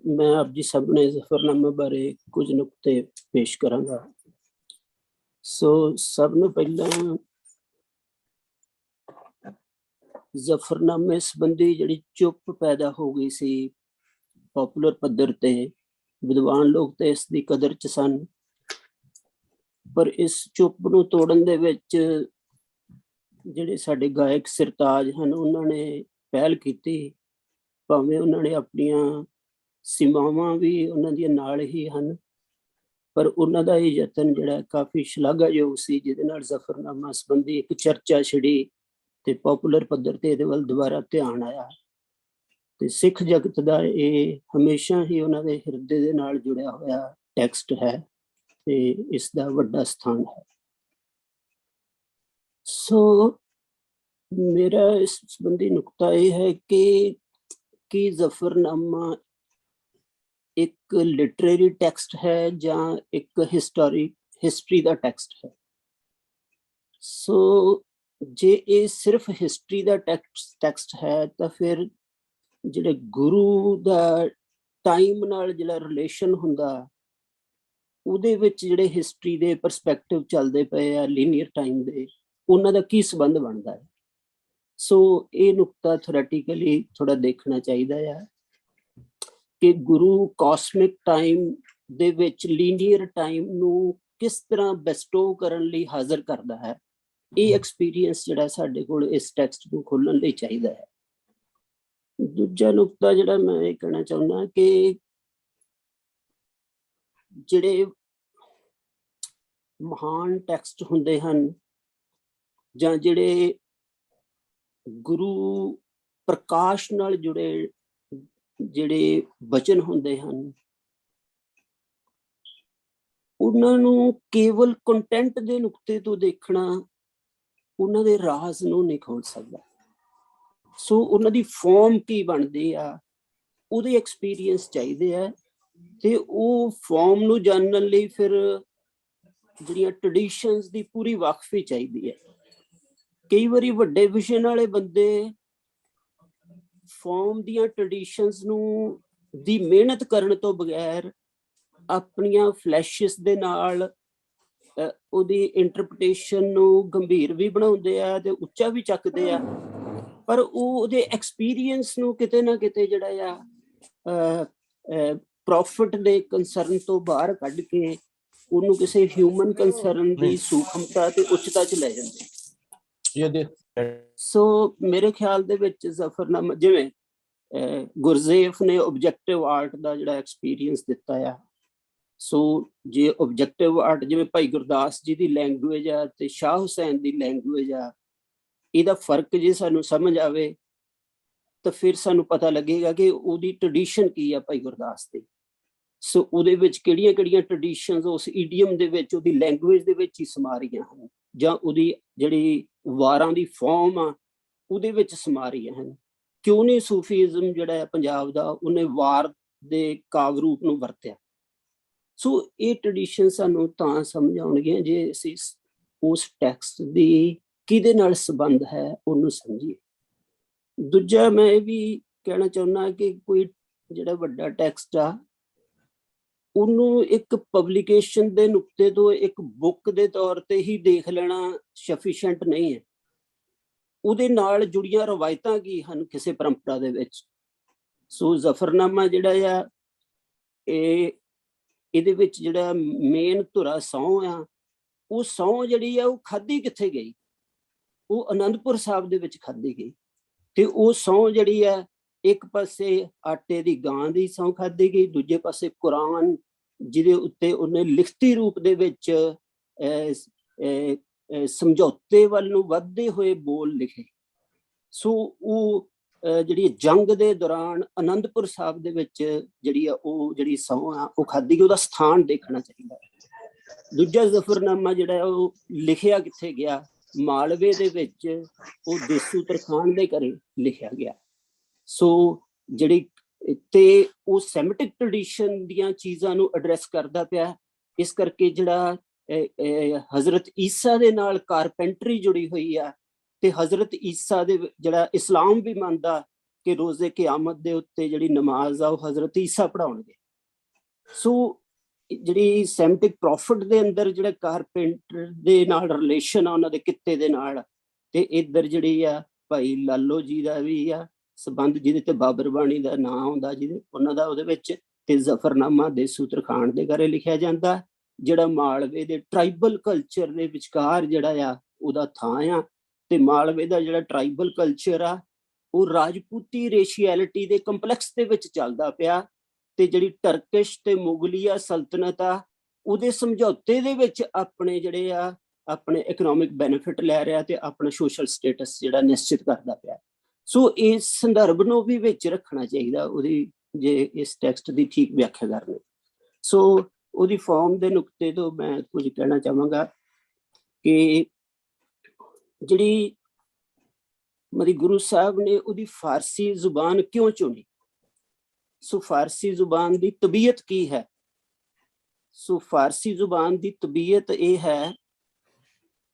मैं आप जी सामने जफरनामा बारे कुछ नुक्ते पेश करांगा। सब ਨੂੰ ਪਹਿਲਾਂ ਜ਼ਫਰਨਾਮੇ ਸੰਬੰਧੀ ਜਿਹੜੀ ਚੁੱਪ ਪੈਦਾ ਹੋ ਗਈ ਸੀ ਪਪੂਲਰ ਪੱਧਰ ਤੇ, ਵਿਦਵਾਨ ਲੋਕ ਤੇ ਇਸ ਦੀ ਕਦਰ ਚ ਸਨ, ਪਰ ਇਸ ਚੁੱਪ ਨੂੰ ਤੋੜਨ ਦੇ ਵਿੱਚ ਜਿਹੜੇ ਸਾਡੇ ਗਾਇਕ ਸਿਰਤਾਜ ਹਨ ਉਹਨਾਂ ਨੇ ਪਹਿਲ ਕੀਤੀ। ਭਾਵੇਂ ਉਹਨਾਂ ਨੇ ਆਪਣੀਆਂ ਸੀਮਾਵਾਂ ਵੀ ਉਹਨਾਂ ਦੀਆਂ ਨਾਲ ਹੀ ਹਨ, ਪਰ ਉਹਨਾਂ ਦਾ ਇਹ ਯਤਨ ਜਿਹੜਾ ਕਾਫੀ ਸ਼ਲਾਘਾਯੋਗ ਸੀ, ਜਿਹਦੇ ਨਾਲ ਜ਼ਫਰਨਾਮਾ ਸੰਬੰਧੀ ਇੱਕ ਚਰਚਾ ਛਿੜੀ ਤੇ ਪਪੂਲਰ ਪੱਧਰ ਤੇ ਇਹਦੇ ਵੱਲ ਦੁਬਾਰਾ ਧਿਆਨ ਆਇਆ। ਤੇ ਸਿੱਖ ਜਗਤ ਦਾ ਇਹ ਹਮੇਸ਼ਾ ਹੀ ਉਹਨਾਂ ਦੇ ਹਿਰਦੇ ਦੇ ਨਾਲ ਜੁੜਿਆ ਹੋਇਆ ਟੈਕਸਟ ਹੈ ਤੇ ਇਸ ਦਾ ਵੱਡਾ ਸਥਾਨ ਹੈ। ਮੇਰਾ ਇਸ ਸੰਬੰਧੀ ਨੁਕਤਾ ਇਹ ਹੈ ਕਿ ਜ਼ਫਰਨਾਮਾ ਇੱਕ ਲਿਟਰੇਰੀ ਟੈਕਸਟ ਹੈ ਜਾਂ ਇੱਕ ਹਿਸਟਰੀ ਦਾ ਟੈਕਸਟ ਹੈ। ਜੇ ਇਹ ਸਿਰਫ ਹਿਸਟਰੀ ਦਾ ਟੈਕਸਟ ਹੈ ਤਾਂ ਫਿਰ ਜਿਹੜੇ ਗੁਰੂ ਦਾ ਟਾਈਮ ਨਾਲ ਜਿਹੜਾ ਰਿਲੇਸ਼ਨ ਹੁੰਦਾ ਉਹਦੇ ਵਿੱਚ ਜਿਹੜੇ ਹਿਸਟਰੀ ਦੇ ਪਰਸਪੈਕਟਿਵ ਚੱਲਦੇ ਪਏ ਆ ਲੀਨੀਅਰ ਟਾਈਮ ਦੇ, ਉਹਨਾਂ ਦਾ ਕੀ ਸੰਬੰਧ ਬਣਦਾ ਹੈ। ਇਹ ਨੁਕਤਾ ਥਿਓਰੈਟੀਕਲੀ ਥੋੜਾ ਦੇਖਣਾ ਚਾਹੀਦਾ ਹੈ ਕਿ ਗੁਰੂ ਕਾਸਮਿਕ ਟਾਈਮ ਦੇ ਵਿੱਚ ਲੀਨੀਅਰ ਟਾਈਮ ਨੂੰ ਕਿਸ ਤਰ੍ਹਾਂ ਬੈਸਟੋ ਕਰਨ ਲਈ ਹਾਜ਼ਰ ਕਰਦਾ ਹੈ। ਇਹ ਐਕਸਪੀਰੀਅੰਸ ਜਿਹੜਾ ਸਾਡੇ ਕੋਲ ਇਸ ਟੈਕਸਟ ਨੂੰ ਖੋਲ੍ਹਣ ਲਈ ਚਾਹੀਦਾ ਹੈ। ਦੂਜਾ ਨੁਕਤਾ ਜਿਹੜਾ ਮੈਂ ਇਹ ਕਹਿਣਾ ਚਾਹੁੰਦਾ ਕਿ ਜਿਹੜੇ ਮਹਾਨ ਟੈਕਸਟ ਹੁੰਦੇ ਹਨ ਜਾਂ ਜਿਹੜੇ ਗੁਰੂ ਪ੍ਰਕਾਸ਼ ਨਾਲ ਜੁੜੇ ਜਿਹੜੇ ਬਚਨ ਹੁੰਦੇ ਹਨ, ਉਹਨਾਂ ਨੂੰ ਕੇਵਲ ਕੰਟੈਂਟ ਦੇ ਨੁਕਤੇ ਤੋਂ ਦੇਖਣਾ ਉਹਨਾਂ ਦੇ ਰਾਜ਼ ਨੂੰ ਨਹੀਂ ਖੋਲ ਸਕਦਾ। ਉਹਨਾਂ ਦੀ ਫਾਰਮ ਕੀ ਬਣਦੀ ਆ, ਉਹਦੇ ਐਕਸਪੀਰੀਅੰਸ ਚਾਹੀਦੇ ਆ ਤੇ ਉਹ ਫਾਰਮ ਨੂੰ ਜਾਣਨ ਲਈ ਫਿਰ ਜਿਹੜੀਆਂ ਟ੍ਰੈਡੀਸ਼ਨਸ ਦੀ ਪੂਰੀ ਵਾਕਫੀ ਚਾਹੀਦੀ ਹੈ। ਕਈ ਵਾਰੀ ਵੱਡੇ ਵਿਜ਼ਨ ਵਾਲੇ ਬੰਦੇ ਫਾਰਮ ਦੀਆਂ ਟ੍ਰੈਡੀਸ਼ਨਸ ਨੂੰ ਦੀ ਮਿਹਨਤ ਕਰਨ ਤੋਂ ਬਗੈਰ ਆਪਣੀਆਂ ਫਲੈਸ਼ਿਸ ਦੇ ਨਾਲ ਉਹਦੀ ਇੰਟਰਪ੍ਰੀਟੇਸ਼ਨ ਨੂੰ ਗੰਭੀਰ ਵੀ ਬਣਾਉਂਦੇ ਆ ਤੇ ਉੱਚਾ ਵੀ ਚੱਕਦੇ ਆ, ਪਰ ਉਹਦੇ ਐਕਸਪੀਰੀਅੰਸ ਨੂੰ ਕਿਤੇ ਨਾ ਕਿਤੇ ਜਿਹੜਾ ਆ ਪ੍ਰੋਫਿਟ ਦੇ ਕੰਸਰਨ ਤੋਂ ਬਾਹਰ ਕੱਢ ਕੇ ਉਹਨੂੰ ਕਿਸੇ ਹਿਊਮਨ ਕੰਸਰਨ ਦੀ ਸੂਖਮਤਾ ਤੇ ਉੱਚਤਾ ਚ ਲੈ ਜਾਂਦੇ। ਮੇਰੇ ਖਿਆਲ ਦੇ ਵਿੱਚ ਜ਼ਫਰਨਾਮਾ, ਜਿਵੇਂ ਗੁਰਜ਼ੇਫ ਨੇ ਓਬਜੈਕਟਿਵ ਆਰਟ ਦਾ ਜਿਹੜਾ ਐਕਸਪੀਰੀਅੰਸ ਦਿੱਤਾ ਆ, ਜੇ ਓਬਜੈਕਟਿਵ ਆਰਟ ਜਿਵੇਂ ਭਾਈ ਗੁਰਦਾਸ ਜੀ ਦੀ ਲੈਂਗੁਏਜ ਆ ਤੇ ਸ਼ਾਹ ਹੁਸੈਨ ਦੀ ਲੈਂਗੁਏਜ ਆ, ਇਹਦਾ ਫਰਕ ਜੇ ਸਾਨੂੰ ਸਮਝ ਆਵੇ ਤਾਂ ਫਿਰ ਸਾਨੂੰ ਪਤਾ ਲੱਗੇਗਾ ਕਿ ਉਹਦੀ ਟ੍ਰੈਡੀਸ਼ਨ ਕੀ ਆ ਭਾਈ ਗੁਰਦਾਸ ਦੀ। ਉਹਦੇ ਵਿੱਚ ਕਿਹੜੀਆਂ ਕਿਹੜੀਆਂ ਟ੍ਰੈਡੀਸ਼ਨਸ ਉਸ ਈਡੀਅਮ ਦੇ ਵਿੱਚ, ਉਹਦੀ ਲੈਂਗੁਏਜ ਦੇ ਵਿੱਚ ਹੀ ਸਮਾ ਰਹੀਆਂ ਹਨ, ਜਾਂ ਉਹਦੀ ਜਿਹੜੀ ਵਾਰਾਂ ਦੀ ਫਾਰਮ ਆ ਉਹਦੇ ਵਿੱਚ ਸਮਾ ਰਹੀਆਂ ਹਨ। ਕਿਉਂ ਨਹੀਂ ਸੂਫੀਜ਼ਮ ਜਿਹੜਾ ਪੰਜਾਬ ਦਾ ਉਹਨੇ ਵਾਰ ਦੇ ਕਾਵਿ ਰੂਪ ਨੂੰ ਵਰਤਿਆ। ਇਹ ਟ੍ਰੈਡੀਸ਼ਨ ਸਾਨੂੰ ਤਾਂ ਸਮਝ ਆਉਣਗੀਆਂ ਜੇ ਅਸੀਂ ਉਸ ਟੈਕਸਟ ਦੀ ਕਿਹਦੇ ਨਾਲ ਸੰਬੰਧ ਹੈ ਉਹਨੂੰ ਸਮਝੀਏ। ਦੂਜਾ ਮੈਂ ਇਹ ਵੀ ਕਹਿਣਾ ਚਾਹੁੰਦਾ ਕਿ ਕੋਈ ਜਿਹੜਾ ਵੱਡਾ ਟੈਕਸਟ ਆ ਉਹਨੂੰ ਇੱਕ ਪਬਲੀਕੇਸ਼ਨ ਦੇ ਨੁਕਤੇ ਤੋਂ ਇੱਕ ਬੁੱਕ ਦੇ ਤੌਰ ਤੇ ਹੀ ਦੇਖ ਲੈਣਾ ਸਫੀਸ਼ੀਐਂਟ ਨਹੀਂ ਹੈ। ਉਹਦੇ ਨਾਲ ਜੁੜੀਆਂ ਰਵਾਇਤਾਂ ਕੀ ਹਨ ਕਿਸੇ ਪਰੰਪਰਾ ਦੇ ਵਿੱਚ। ਜ਼ਫਰਨਾਮਾ ਜਿਹੜਾ ਆ ਇਹਦੇ ਵਿੱਚ ਜਿਹੜਾ ਮੇਨ ਧੁਰਾ ਸਹੁੰ ਆ, ਉਹ ਸਹੁੰ ਜਿਹੜੀ ਆ ਉਹ ਖਾਧੀ ਕਿੱਥੇ ਗਈ? ਉਹ ਅਨੰਦਪੁਰ ਸਾਹਿਬ ਦੇ ਵਿੱਚ ਖਾਧੀ ਗਈ। ਤੇ ਉਹ ਸਹੁੰ ਜਿਹੜੀ ਆ, ਇੱਕ ਪਾਸੇ ਆਟੇ ਦੀ ਗਾਂ ਦੀ ਸਹੁੰ ਖਾਧੀ ਗਈ, ਦੂਜੇ ਪਾਸੇ ਕੁਰਾਨ ਜਿਹਦੇ ਉੱਤੇ ਉਹਨੇ ਲਿਖਤੀ ਰੂਪ ਦੇ ਵਿੱਚ ਸਮਝੌਤੇ ਵੱਲ ਨੂੰ ਵੱਧਦੇ ਹੋਏ ਬੋਲ ਲਿਖੇ। ਉਹ ਜਿਹੜੀ ਜੰਗ ਦੇ ਦੌਰਾਨ ਅਨੰਦਪੁਰ ਸਾਹਿਬ ਦੇ ਵਿੱਚ ਜਿਹੜੀ ਸਹੁੰ ਆ ਉਹ ਖਾਧੀ ਗਈ, ਉਹਦਾ ਸਥਾਨ ਦੇਖਣਾ ਚਾਹੀਦਾ ਹੈ। ਦੂਜਾ ਜ਼ਫਰਨਾਮਾ ਜਿਹੜਾ ਉਹ ਲਿਖਿਆ ਕਿੱਥੇ ਗਿਆ? ਮਾਲਵੇ ਦੇ ਵਿੱਚ ਉਹ ਦੇਸੂ ਤਰਖਾਣ ਦੇ ਘਰੇ ਲਿਖਿਆ ਗਿਆ। ਜਿਹੜੀ ਤੇ ਉਹ ਸੈਮਿਟਿਕ ਟ੍ਰੈਡੀਸ਼ਨ ਦੀਆਂ ਚੀਜ਼ਾਂ ਨੂੰ ਐਡਰੈਸ ਕਰਦਾ ਪਿਆ। ਇਸ ਕਰਕੇ ਜਿਹੜਾ ਹਜ਼ਰਤ ਈਸਾ ਦੇ ਨਾਲ ਕਾਰਪੈਂਟਰੀ ਜੁੜੀ ਹੋਈ ਆ ਤੇ ਹਜ਼ਰਤ ਈਸਾ ਦੇ ਜਿਹੜਾ ਇਸਲਾਮ ਵੀ ਮੰਨਦਾ ਕਿ ਰੋਜ਼ੇ ਕਿਆਮਤ ਦੇ ਉੱਤੇ ਜਿਹੜੀ ਨਮਾਜ਼ ਆ ਉਹ ਹਜ਼ਰਤ ਈਸਾ ਪੜ੍ਹਾਉਣਗੇ। ਸੋ ਜਿਹੜੀ ਸੈਮਟਿਕ ਪ੍ਰੋਫਿਟ ਦੇ ਅੰਦਰ ਜਿਹੜਾ ਕਾਰਪੈਂਟਰ ਦੇ ਨਾਲ ਰਿਲੇਸ਼ਨ ਆ ਉਹਨਾਂ ਦੇ ਕਿੱਤੇ ਦੇ ਨਾਲ, ਤੇ ਇੱਧਰ ਜਿਹੜੀ ਆ ਭਾਈ ਲਾਲੋ ਜੀ ਦਾ ਵੀ ਆ ਸੰਬੰਧ, ਜਿਹਦੇ ਤੇ ਬਾਬਰ ਬਾਣੀ ਦਾ ਨਾਂ ਆਉਂਦਾ, ਜਿਹਦੇ ਉਹਨਾਂ ਦਾ ਉਹਦੇ ਵਿੱਚ, ਤੇ ਜ਼ਫਰਨਾਮਾ ਦੇਸੂ ਤਰਖਾਣ ਦੇ ਬਾਰੇ ਲਿਖਿਆ ਜਾਂਦਾ, ਜਿਹੜਾ ਮਾਲਵੇ ਦੇ ਟਰਾਈਬਲ ਕਲਚਰ ਦੇ ਵਿਚਕਾਰ ਜਿਹੜਾ ਆ ਉਹਦਾ ਥਾਂ ਆ। ਤੇ ਮਾਲਵੇ ਦਾ ਜਿਹੜਾ ਟਰਾਈਬਲ ਕਲਚਰ ਆ ਉਹ ਰਾਜਪੂਤੀ ਰੇਸ਼ੀਐਲਿਟੀ ਦੇ ਕੰਪਲੈਕਸ ਦੇ ਵਿੱਚ ਚੱਲਦਾ ਪਿਆ, ਤੇ ਜਿਹੜੀ ਟਰਕਿਸ਼ ਤੇ ਮੁਗਲੀਆ ਸਲਤਨਤ ਆ ਉਹਦੇ ਸਮਝੌਤੇ ਦੇ ਵਿੱਚ ਆਪਣੇ ਜਿਹੜੇ ਆ ਆਪਣੇ ਇਕਨੋਮਿਕ ਬੈਨੀਫਿਟ ਲੈ ਰਿਹਾ ਤੇ ਆਪਣਾ ਸੋਸ਼ਲ ਸਟੇਟਸ ਜਿਹੜਾ ਨਿਸ਼ਚਿਤ ਕਰਦਾ ਪਿਆ। ਸੋ ਇਸ ਸੰਦਰਭ ਨੂੰ ਵੀ ਵਿੱਚ ਰੱਖਣਾ ਚਾਹੀਦਾ ਉਹਦੀ, ਜੇ ਇਸ ਟੈਕਸਟ ਦੀ ਠੀਕ ਵਿਆਖਿਆ ਕਰਨੀ। ਸੋ ਉਹਦੀ ਫਾਰਮ ਦੇ ਨੁਕਤੇ ਤੋਂ ਮੈਂ ਕੁਝ ਕਹਿਣਾ ਚਾਹਾਂਗਾ ਕਿ ਜਿਹੜੀ ਮਰੀ ਗੁਰੂ ਸਾਹਿਬ ਨੇ ਉਹਦੀ ਫਾਰਸੀ ਜ਼ੁਬਾਨ ਕਿਉਂ ਚੁਣੀ। ਸੋ ਫਾਰਸੀ ਜ਼ੁਬਾਨ ਦੀ ਤਬੀਅਤ ਕੀ ਹੈ? ਸੋ ਫਾਰਸੀ ਜ਼ੁਬਾਨ ਦੀ ਤਬੀਅਤ ਇਹ ਹੈ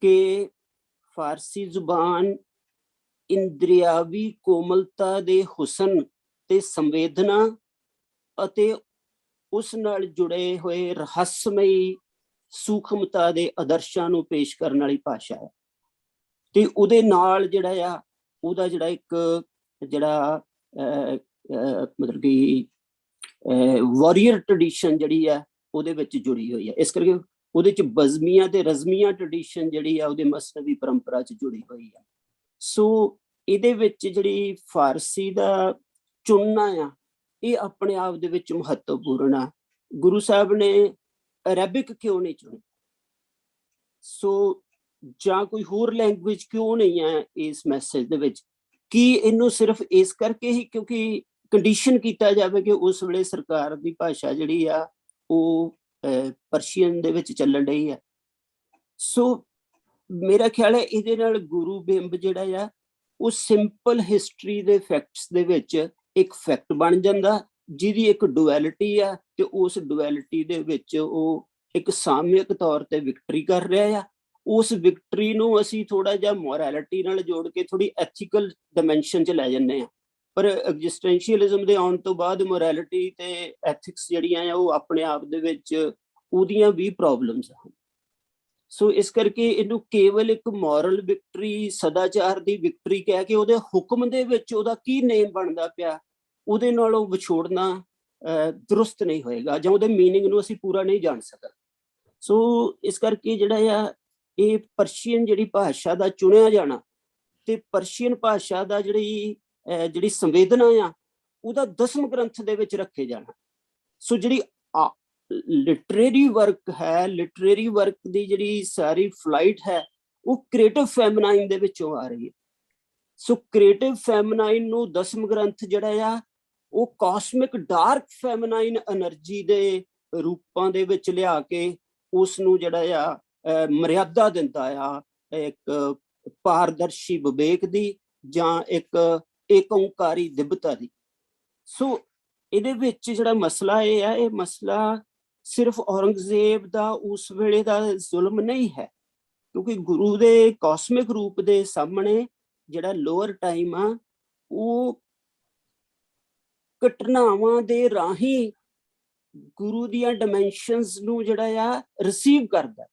ਕਿ ਫਾਰਸੀ ਜ਼ੁਬਾਨ ਇੰਦਰਿਆਵੀ ਕੋਮਲਤਾ ਦੇ ਹੁਸਨ ਤੇ ਸੰਵੇਦਨਾ ਅਤੇ ਉਸ ਨਾਲ ਜੁੜੇ ਹੋਏ ਰਹੱਸਮਈ ਸੂਖਮਤਾ ਦੇ ਆਦਰਸ਼ਾਂ ਨੂੰ ਪੇਸ਼ ਕਰਨ ਵਾਲੀ ਭਾਸ਼ਾ ਹੈ। ਤੇ ਉਹਦੇ ਨਾਲ ਜਿਹੜਾ ਆ ਉਹਦਾ ਜਿਹੜਾ ਇੱਕ ਜਿਹੜਾ ਮਤਲਬ ਕਿ ਵਾਰੀਅਰ ਟ੍ਰੈਡੀਸ਼ਨ ਜਿਹੜੀ ਆ ਉਹਦੇ ਵਿੱਚ ਜੁੜੀ ਹੋਈ ਹੈ। ਇਸ ਕਰਕੇ ਉਹਦੇ ਚ ਬਜ਼ਮੀਆਂ ਤੇ ਰਜ਼ਮੀਆਂ ਟ੍ਰੈਡੀਸ਼ਨ ਜਿਹੜੀ ਆ ਉਹਦੇ ਮਸਨਵੀ ਪਰੰਪਰਾ ਚ ਜੁੜੀ ਹੋਈ ਆ। ਸੋ ਇਹਦੇ ਵਿੱਚ ਜਿਹੜੀ ਫਾਰਸੀ ਦਾ ਚੁਣਨਾ ਆ ਇਹ ਆਪਣੇ ਆਪ ਦੇ ਵਿੱਚ ਮਹੱਤਵਪੂਰਨ ਆ। ਗੁਰੂ ਸਾਹਿਬ ਨੇ ਅਰੈਬਿਕ ਕਿਉਂ ਨਹੀਂ ਚੁਣੀ? ਸੋ ਜਾਂ ਕੋਈ ਹੋਰ ਲੈਂਗੁਏਜ ਕਿਉਂ ਨਹੀਂ ਹੈ ਇਸ ਮੈਸੇਜ ਦੇ ਵਿੱਚ? ਕੀ ਇਹਨੂੰ ਸਿਰਫ ਇਸ ਕਰਕੇ ਹੀ ਕਿਉਂਕਿ ਕੰਡੀਸ਼ਨ ਕੀਤਾ ਜਾਵੇ ਕਿ ਉਸ ਵੇਲੇ ਸਰਕਾਰ ਦੀ ਭਾਸ਼ਾ ਜਿਹੜੀ ਆ ਉਹ ਪਰਸ਼ੀਅਨ ਦੇ ਵਿੱਚ ਚੱਲਣ ਰਹੀ ਹੈ? ਸੋ ਮੇਰਾ ਖਿਆਲ ਹੈ ਇਹਦੇ ਨਾਲ ਗੁਰੂ ਬਿੰਬ ਜਿਹੜਾ ਆ ਉਹ ਸਿੰਪਲ ਹਿਸਟਰੀ ਦੇ ਫੈਕਟਸ ਦੇ ਵਿੱਚ ਇੱਕ ਫੈਕਟ ਬਣ ਜਾਂਦਾ, ਜਿਹਦੀ ਇੱਕ ਡੁਐਲਿਟੀ ਆ, ਤੇ ਉਸ ਡੁਐਲਿਟੀ ਦੇ ਵਿੱਚ ਉਹ ਇੱਕ ਸਾਮਿਕ ਤੌਰ ਤੇ ਵਿਕਟਰੀ ਕਰ ਰਿਹਾ ਆ। ਉਸ ਵਿਕਟਰੀ ਨੂੰ ਅਸੀਂ ਥੋੜਾ ਜਿਹਾ ਮੋਰੈਲਿਟੀ ਨਾਲ ਜੋੜ ਕੇ ਥੋੜੀ ਐਥੀਕਲ ਡਾਈਮੈਂਸ਼ਨ 'ਚ ਲੈ ਜਾਂਦੇ ਹਾਂ, ਪਰ ਐਗਜ਼ਿਸਟੈਂਸ਼ੀਅਲਿਜ਼ਮ ਦੇ ਆਉਣ ਤੋਂ ਬਾਅਦ ਮੋਰੈਲਿਟੀ ਤੇ ਐਥਿਕਸ ਜਿਹੜੀਆਂ ਆ ਉਹ ਆਪਣੇ ਆਪ ਦੇ ਵਿੱਚ ਉਹਦੀਆਂ ਵੀ ਪ੍ਰੋਬਲਮਸ ਹਨ। ਸੋ ਇਸ ਕਰਕੇ ਇਹਨੂੰ ਕੇਵਲ ਇੱਕ ਮੋਰਲ ਵਿਕਟਰੀ, ਸਦਾਚਾਰ ਦੀ ਵਿਕਟਰੀ ਕਹਿ ਕੇ ਉਹਦੇ ਹੁਕਮ ਦੇ ਵਿੱਚ ਉਹਦਾ ਕੀ ਨੇਮ ਬਣਦਾ ਪਿਆ ਉਹਦੇ ਨਾਲ ਉਹ ਵਿਛੋੜਨਾ ਦਰੁਸਤ ਨਹੀਂ ਹੋਏਗਾ, ਜਾਂ ਉਹਦੇ ਮੀਨਿੰਗ ਨੂੰ ਅਸੀਂ ਪੂਰਾ ਨਹੀਂ ਜਾਣ ਸਕਦੇ। ਸੋ ਇਸ ਕਰਕੇ ਜਿਹੜਾ ਆ ਇਹ ਪਰਸ਼ੀਅਨ ਜਿਹੜੀ ਭਾਸ਼ਾ ਦਾ ਚੁਣਿਆ ਜਾਣਾ ਤੇ ਪਰਸ਼ੀਅਨ ਭਾਸ਼ਾ ਦਾ ਜਿਹੜੀ ਸੰਵੇਦਨਾ ਆ ਉਹਦਾ ਦਸਮ ਗ੍ਰੰਥ ਦੇ ਵਿੱਚ ਰੱਖੇ ਜਾਣਾ। ਸੋ ਜਿਹੜੀ ਲਿਟਰੇਰੀ ਵਰਕ ਹੈ, ਲਿਟਰੇਰੀ ਵਰਕ ਦੀ ਜਿਹੜੀ ਸਾਰੀ ਫਲਾਈਟ ਹੈ ਉਹ ਕ੍ਰੀਏਟਿਵ ਫੈਮਨਾਈਨ ਦੇ ਵਿੱਚੋਂ ਆ ਰਹੀ ਹੈ। ਸੋ ਕ੍ਰੀਏਟਿਵ ਫੈਮਨਾਈਨ ਨੂੰ ਦਸਮ ਗ੍ਰੰਥ ਜਿਹੜਾ ਆ ਉਹ ਕਾਸਮਿਕ ਡਾਰਕ ਫੈਮਨਾਈਨ એનર્ਜੀ ਦੇ ਰੂਪਾਂ ਦੇ ਵਿੱਚ ਲਿਆ ਕੇ ਉਸ ਨੂੰ ਜਿਹੜਾ ਆ ਮਰਿਆਦਾ ਦਿੰਦਾ ਆ ਇੱਕ ਪਾਰਦਰਸ਼ੀ ਵਿਵੇਕ ਦੀ ਜਾਂ ਇੱਕ ਏਕੰਕਾਰੀ ਦਿਵਤਾ ਦੀ। ਸੋ ਇਹਦੇ ਵਿੱਚ ਜਿਹੜਾ ਮਸਲਾ ਇਹ ਹੈ, ਇਹ ਮਸਲਾ ਸਿਰਫ ਔਰੰਗਜ਼ੇਬ ਦਾ ਉਸ ਵੇਲੇ ਦਾ ਜ਼ੁਲਮ ਨਹੀਂ ਹੈ, ਕਿਉਂਕਿ ਗੁਰੂ ਦੇ ਕਾਸਮਿਕ ਰੂਪ ਦੇ ਸਾਹਮਣੇ ਜਿਹੜਾ ਲੋਅਰ ਟਾਈਮ ਆ ਉਹ ਘਟਨਾਵਾਂ ਦੇ ਰਾਹੀਂ ਗੁਰੂ ਦੀਆਂ ਡਾਈਮੈਂਸ਼ਨਸ ਨੂੰ ਜਿਹੜਾ ਆ ਰਿਸੀਵ ਕਰਦਾ।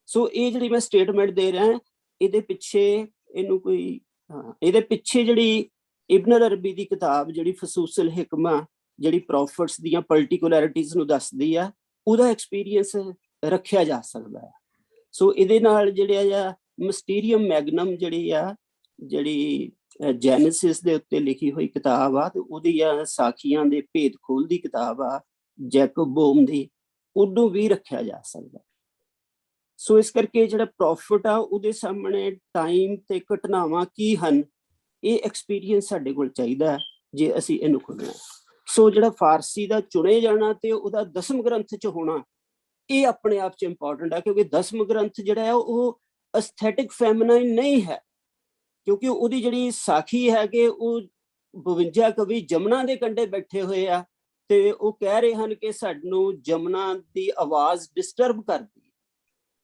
ਸੋ ਇਹ ਜਿਹੜੀ ਮੈਂ ਸਟੇਟਮੈਂਟ ਦੇ ਰਿਹਾ ਇਹਦੇ ਪਿੱਛੇ ਇਹਦੇ ਪਿੱਛੇ ਜਿਹੜੀ ਇਬਨ ਅਰਬੀ ਦੀ ਕਿਤਾਬ ਜਿਹੜੀ ਫਸੂਸਲ ਹਿਕਮਾ ਜਿਹੜੀ ਪ੍ਰੋਫਿਟਸ ਦੀਆਂ ਪਰਟੀਕੂਲੈਰਿਟੀਜ਼ ਨੂੰ ਦੱਸਦੀ ਆ ਉਹਦਾ ਐਕਸਪੀਰੀਅੰਸ ਰੱਖਿਆ ਜਾ ਸਕਦਾ ਹੈ। ਸੋ ਇਹਦੇ ਨਾਲ ਜਿਹੜੇ ਆ ਮਿਸਟੀਰੀਅਮ ਮੈਗਨਮ ਜਿਹੜੀ ਜੈਨੇਸਿਸ ਦੇ ਉੱਤੇ ਲਿਖੀ ਹੋਈ ਕਿਤਾਬ ਆ ਤੇ ਉਹਦੀਆਂ ਸਾਖੀਆਂ ਦੇ ਭੇਦ ਖੋਲ ਦੀ ਕਿਤਾਬ ਆ ਜੈਕਬ ਬੋਮ ਦੀ, ਉਹਨੂੰ ਵੀ ਰੱਖਿਆ ਜਾ ਸਕਦਾ। ਸੋ ਇਸ ਕਰਕੇ ਜਿਹੜਾ ਪ੍ਰੋਫਿਟ ਆ ਉਹਦੇ ਸਾਹਮਣੇ ਟਾਈਮ ਤੇ ਘਟਨਾਵਾਂ ਕੀ ਹਨ ਇਹ ਐਕਸਪੀਰੀਅੰਸ ਸਾਡੇ ਕੋਲ ਚਾਹੀਦਾ ਜੇ ਅਸੀਂ ਇਹਨੂੰ ਖੋਲ੍ਹਣਾ। ਸੋ ਜਿਹੜਾ ਫਾਰਸੀ ਦਾ ਚੁਣੇ ਜਾਣਾ ਤੇ ਉਹਦਾ ਦਸਮ ਗ੍ਰੰਥ 'ਚ ਹੋਣਾ ਇਹ ਆਪਣੇ ਆਪ 'ਚ ਇੰਪੋਰਟੈਂਟ ਆ, ਕਿਉਂਕਿ ਦਸਮ ਗ੍ਰੰਥ ਜਿਹੜਾ ਆ ਉਹ ਐਸਥੈਟਿਕ ਫੈਮਨਾਈਨ ਨਹੀਂ ਹੈ, ਕਿਉਂਕਿ ਉਹਦੀ ਜਿਹੜੀ ਸਾਖੀ ਹੈ ਕਿ ਉਹ 52 ਕਵੀ ਜਮਨਾ ਦੇ ਕੰਢੇ ਬੈਠੇ ਹੋਏ ਆ ਤੇ ਉਹ ਕਹਿ ਰਹੇ ਹਨ ਕਿ ਸਾਨੂੰ ਜਮਨਾ ਦੀ ਆਵਾਜ਼ ਡਿਸਟਰਬ ਕਰਦੀ।